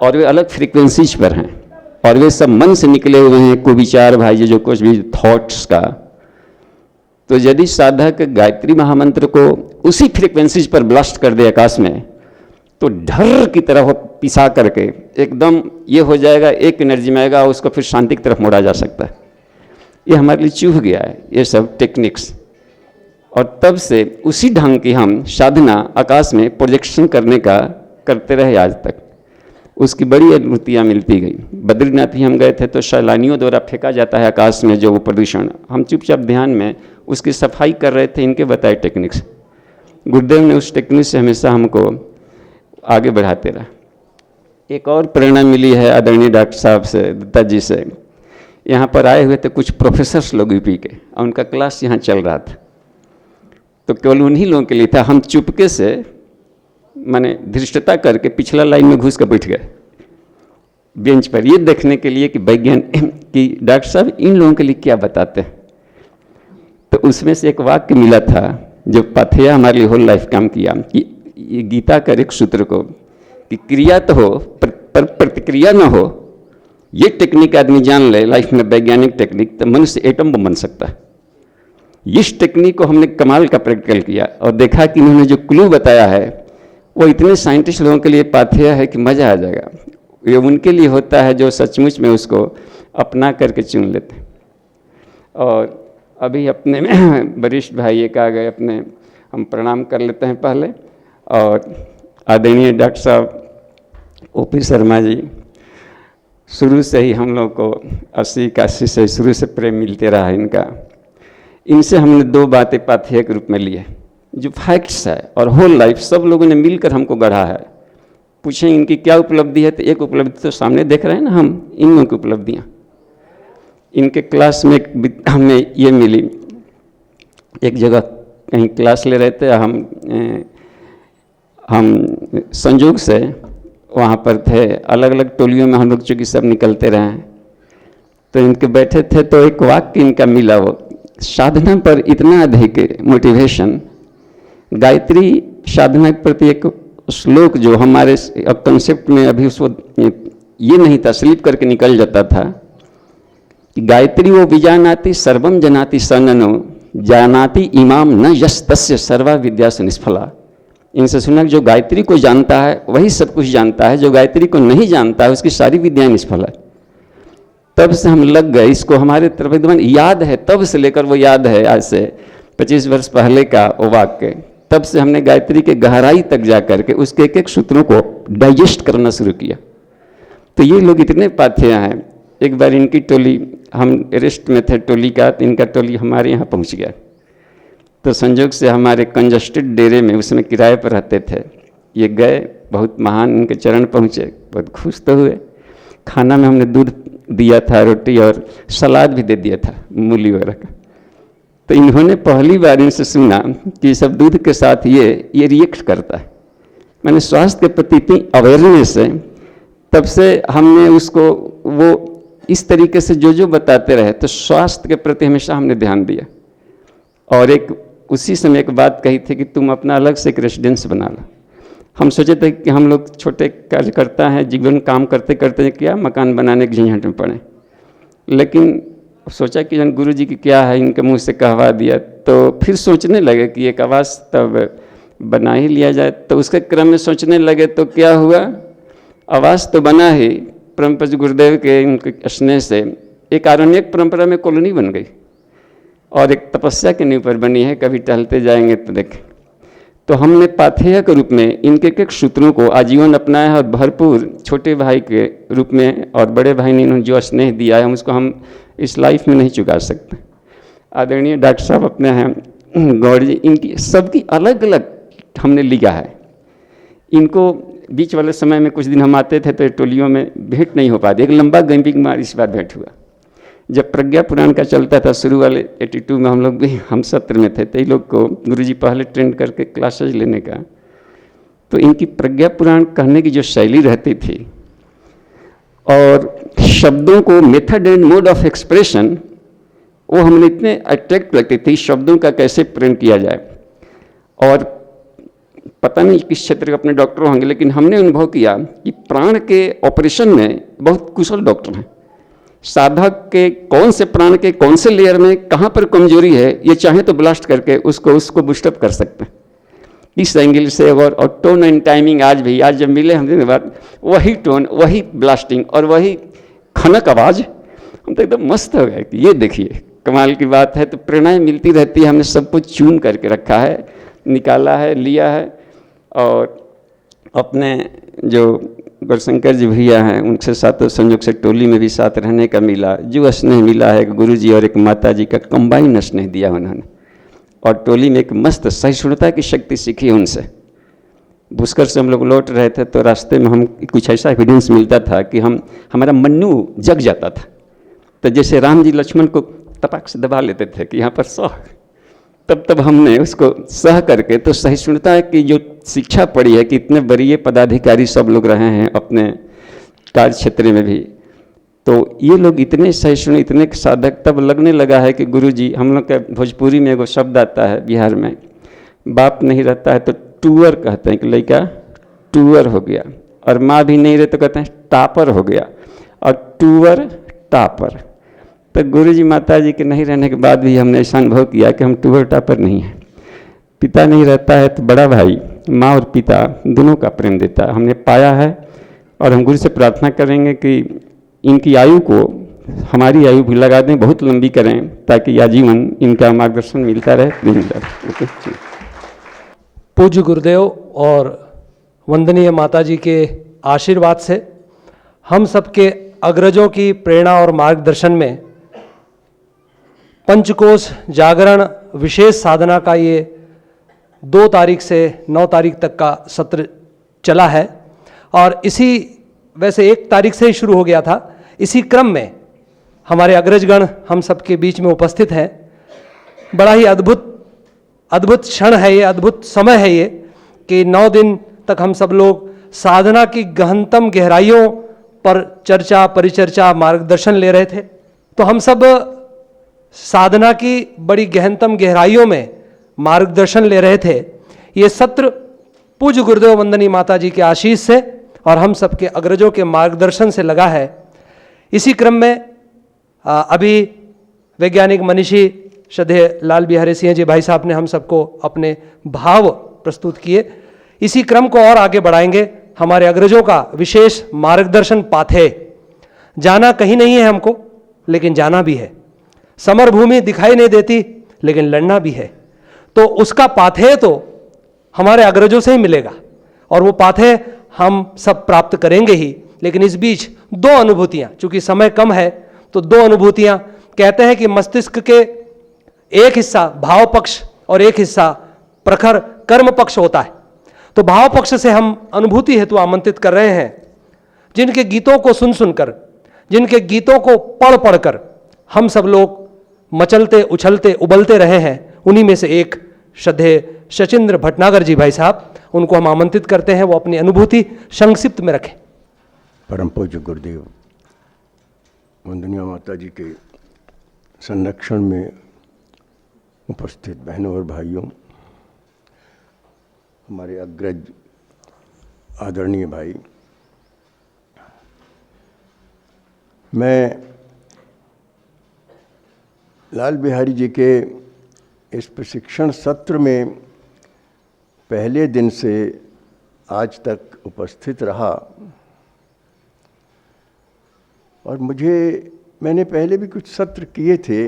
और वे अलग फ्रीक्वेंसीज पर हैं, और वे सब मन से निकले हुए हैं, कुविचार भाई जो कुछ भी थॉट्स का। तो यदि साधक गायत्री महामंत्र को उसी फ्रीक्वेंसीज पर ब्लास्ट कर दे आकाश में, तो ढर की तरह वो पिसा करके एकदम ये हो जाएगा, एक एनर्जी में आएगा, उसको फिर शांति की तरफ मोड़ा जा सकता है। ये हमारे लिए चूक गया है ये सब टेक्निक्स। और तब से उसी ढंग की हम साधना आकाश में प्रोजेक्शन करने का करते रहे आज तक। उसकी बड़ी अनुभूतियाँ मिलती गई। बद्रीनाथ ही हम गए थे तो सैलानियों द्वारा फेंका जाता है आकाश में जो वो प्रदूषण, हम चुपचाप ध्यान में उसकी सफाई कर रहे थे, इनके बताए टेक्निक्स। गुरुदेव ने उस टेक्निक से हमेशा हमको आगे बढ़ाते रहा। एक और प्रेरणा मिली है आदरणीय डॉक्टर साहब से, दत्ता जी से। यहाँ पर आए हुए थे कुछ प्रोफेसर्स लोग यूपी के, और उनका क्लास यहाँ चल रहा था, तो केवल उन्हीं लोगों के लिए था। हम चुपके से माने धृष्टता करके पिछला लाइन में घुस कर बैठ गए बेंच पर, ये देखने के लिए कि वैज्ञान कि डॉक्टर साहब इन लोगों के लिए क्या बताते हैं। तो उसमें से एक वाक्य मिला था जो पाथेया हमारे लिए होल लाइफ काम किया, कि ये गीता का एक सूत्र को कि क्रिया तो हो पर प्रतिक्रिया ना हो, ये टेक्निक आदमी जान ले लाइफ में, वैज्ञानिक टेक्निक, तो मनुष्य एटम बम बन सकता है। इस टेक्निक को हमने कमाल का प्रैक्टिकल किया और देखा कि उन्होंने जो क्लू बताया है वो इतने साइंटिस्ट लोगों के लिए पाथेया है कि मज़ा आ जाएगा। ये उनके लिए होता है जो सचमुच में उसको अपना करके चुन लेते हैं। और अभी अपने में वरिष्ठ भाई एक आ गए, अपने हम प्रणाम कर लेते हैं पहले। और आदरणीय डॉक्टर साहब ओपी शर्मा जी, शुरू से ही हम लोग को 80-81 से शुरू से प्रेम मिलते रहा है इनका। इनसे हमने 2 बातें पाथेय के रूप में लिए जो फैक्ट्स है, और होल लाइफ सब लोगों ने मिलकर हमको गढ़ा है। पूछें इनकी क्या उपलब्धि है, तो एक उपलब्धि तो सामने देख रहे हैं ना हम, इन लोगों की उपलब्धियाँ। इनके क्लास में हमें ये मिली, एक जगह कहीं क्लास ले रहे थे हम संयोग से वहाँ पर थे, अलग अलग टोलियों में हम लोग चूँकि सब निकलते रहे हैं, तो इनके बैठे थे तो एक वाक्य इनका मिला, वो साधना पर इतना अधिक मोटिवेशन, गायत्री साधना के प्रति एक श्लोक जो हमारे कंसेप्ट में अभी उसको ये नहीं था, स्लिप करके निकल जाता था कि गायत्री वो विजानाति सर्वम जनाति सननो जानाति इमाम न यश तस्य सर्वा विद्या से निष्फला। इनसे सुना जो गायत्री को जानता है वही सब कुछ जानता है, जो गायत्री को नहीं जानता है उसकी सारी विद्याएं निष्फल है। तब से हम लग गए, इसको हमारे तरफ एकदम याद है, तब से लेकर वो याद है, आज से 25 वर्ष पहले का वो वाक्य। तब से हमने गायत्री के गहराई तक जा करके उसके एक एक सूत्रों को डाइजेस्ट करना शुरू किया। तो ये लोग इतने पाथेय हैं। एक बार इनकी टोली, हम रेस्ट में थे टोली का, तो इनका टोली हमारे यहाँ पहुँच गया। तो संयोग से हमारे कंजस्टेड डेरे में उसमें किराए पर रहते थे, ये गए, बहुत महान इनके चरण पहुँचे, बहुत खुश तो हुए। खाना में हमने दूध दिया था, रोटी और सलाद भी दे दिया था, मूली वगैरह का। तो इन्होंने पहली बार इनसे सुना कि सब दूध के साथ ये रिएक्ट करता है। मैंने स्वास्थ्य के प्रति इतनी अवेयरनेस है, तब से हमने उसको वो इस तरीके से जो बताते रहे, तो स्वास्थ्य के प्रति हमेशा हमने ध्यान दिया। और एक उसी समय एक बात कही थी कि तुम अपना अलग से एक रेसिडेंस बना लो। हम सोचे थे कि हम लोग छोटे कार्यकर्ता हैं, जीवन काम करते करते क्या मकान बनाने की झंझट में पड़े, लेकिन सोचा कि जन गुरु जी की क्या है, इनके मुंह से कहवा दिया, तो फिर सोचने लगे कि एक आवास तब बना ही लिया जाए। तो उसके क्रम में सोचने लगे तो क्या हुआ, आवास तो बना ही, परम पूज्य गुरुदेव के इनके स्नेह से एक आरण्यक परंपरा में कॉलोनी बन गई और एक तपस्या के नींव पर बनी है। कभी टहलते जाएंगे तो देखें। तो हमने पाथेय के रूप में इनके एक सूत्रों को आजीवन अपनाया है और भरपूर छोटे भाई के रूप में और बड़े भाई ने इन्होंने जो स्नेह दिया है उसको हम इस लाइफ में नहीं चुका सकते। आदरणीय डॉक्टर साहब अपने हैं गौड़ जी, इनकी सबकी अलग अलग हमने लिया है। इनको बीच वाले समय में कुछ दिन हम आते थे तो टोलियों में भेंट नहीं हो पाती, एक लंबा गैम्पिंग मार इस बार भेंट हुआ। जब प्रज्ञा पुराण का चलता था शुरू वाले 82 में, हम लोग भी हम सत्र में थे, तो ये लोग को गुरुजी पहले ट्रेंड करके क्लासेज लेने का, तो इनकी प्रज्ञा पुराण कहने की जो शैली रहती थी और शब्दों को method and mode of expression, वो हमने इतने अट्रैक्ट लगती थी, शब्दों का कैसे प्रेम किया जाए। और पता नहीं किस क्षेत्र के अपने डॉक्टर होंगे, लेकिन हमने अनुभव किया कि प्राण के ऑपरेशन में बहुत कुशल डॉक्टर हैं। साधक के कौन से प्राण के कौन से लेयर में कहाँ पर कमजोरी है, ये चाहे तो ब्लास्ट करके उसको बूस्टअप कर सकते हैं इस एंगल से। और टोन एंड टाइमिंग आज भी, आज जब मिले हम दिन बाद, वही टोन, वही ब्लास्टिंग और वही खनक आवाज़, हम तो एकदम मस्त हो गए कि ये देखिए कमाल की बात है। तो प्रेरणाएँ मिलती रहती है, हमने सब कुछ चून करके रखा है, निकाला है, लिया है। और अपने जो गौरशंकर जी भैया हैं, उनसे साथों संयोग से टोली में भी साथ रहने का मिला। जो स्नेह मिला है, एक गुरु जी और एक माता जी का कंबाइन स्नेह दिया उन्होंने, और टोली में एक मस्त सहिष्णुता की शक्ति सीखी उनसे। पुष्कर से हम लोग लौट रहे थे तो रास्ते में हम कुछ ऐसा एविडेंस मिलता था कि हमारा मन्नू जग जाता था, तो जैसे राम जी लक्ष्मण को तपाक से दबा लेते थे कि यहाँ पर सह, तब हमने उसको सह करके, तो सहिष्णुता की जो शिक्षा पड़ी है कि इतने वरीय पदाधिकारी सब लोग रहे हैं अपने कार्य क्षेत्र में भी, तो ये लोग इतने सहिष्णु, इतने साधक, तब लगने लगा है कि गुरुजी, हम लोग के भोजपुरी में एगो शब्द आता है बिहार में, बाप नहीं रहता है तो टूअर कहते हैं कि लड़का टूअर हो गया, और माँ भी नहीं रहे तो कहते हैं टापर हो गया, और टूअर टापर। तो गुरुजी माता जी के नहीं रहने के बाद भी हमने ऐसा अनुभव किया कि हम टूअर टापर नहीं हैं। पिता नहीं रहता है तो बड़ा भाई माँ और पिता दोनों का प्रेम देता है, हमने पाया है। और हम गुरु से प्रार्थना करेंगे कि इनकी आयु को हमारी आयु भी लगा दें, बहुत लंबी करें, ताकि आजीवन इनका मार्गदर्शन मिलता रहे। पूज्य गुरुदेव और वंदनीय माता जी के आशीर्वाद से हम सबके अग्रजों की प्रेरणा और मार्गदर्शन में पंचकोश जागरण विशेष साधना का ये 2 तारीख से 9 तारीख तक का सत्र चला है, और इसी वैसे 1 तारीख से ही शुरू हो गया था। इसी क्रम में हमारे अग्रजगण हम सबके बीच में उपस्थित हैं। बड़ा ही अद्भुत क्षण है ये, अद्भुत समय है ये कि 9 दिन तक हम सब लोग साधना की गहनतम गहराइयों पर चर्चा, परिचर्चा, मार्गदर्शन ले रहे थे। तो हम सब साधना की बड़ी गहनतम गहराइयों में मार्गदर्शन ले रहे थे। ये सत्र पूज्य गुरुदेव वंदनीय माता जी के आशीष से और हम सबके अग्रजों के मार्गदर्शन से लगा है। इसी क्रम में अभी वैज्ञानिक मनीषी श्रद्धेय लाल बिहारी सिंह जी भाई साहब ने हम सबको अपने भाव प्रस्तुत किए। इसी क्रम को और आगे बढ़ाएंगे। हमारे अग्रजों का विशेष मार्गदर्शन पाथे, जाना कहीं नहीं है हमको, लेकिन जाना भी है। समर भूमि दिखाई नहीं देती, लेकिन लड़ना भी है। तो उसका पाथे तो हमारे अग्रजों से ही मिलेगा, और वो पाथे हम सब प्राप्त करेंगे ही। लेकिन इस बीच 2 अनुभूतियां, चूंकि समय कम है तो 2 अनुभूतियां, कहते हैं कि मस्तिष्क के एक हिस्सा भाव पक्ष और एक हिस्सा प्रखर कर्म पक्ष होता है। तो भाव पक्ष से हम अनुभूति हेतु आमंत्रित कर रहे हैं। जिनके गीतों को सुन सुनकर, जिनके गीतों को पढ़ पढ़कर हम सब लोग मचलते उछलते उबलते रहे हैं, उन्हीं में से एक श्रद्धेय शचीन्द्र भटनागर जी भाई साहब, उनको हम आमंत्रित करते हैं, वो अपनी अनुभूति संक्षिप्त में रखें। परम पूज्य गुरुदेव वंदनीय माता जी के संरक्षण में उपस्थित बहनों और भाइयों, हमारे अग्रज आदरणीय भाई, मैं लाल बिहारी जी के इस प्रशिक्षण सत्र में पहले दिन से आज तक उपस्थित रहा, और मैंने पहले भी कुछ सत्र किए थे,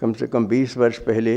कम से कम 20 वर्ष पहले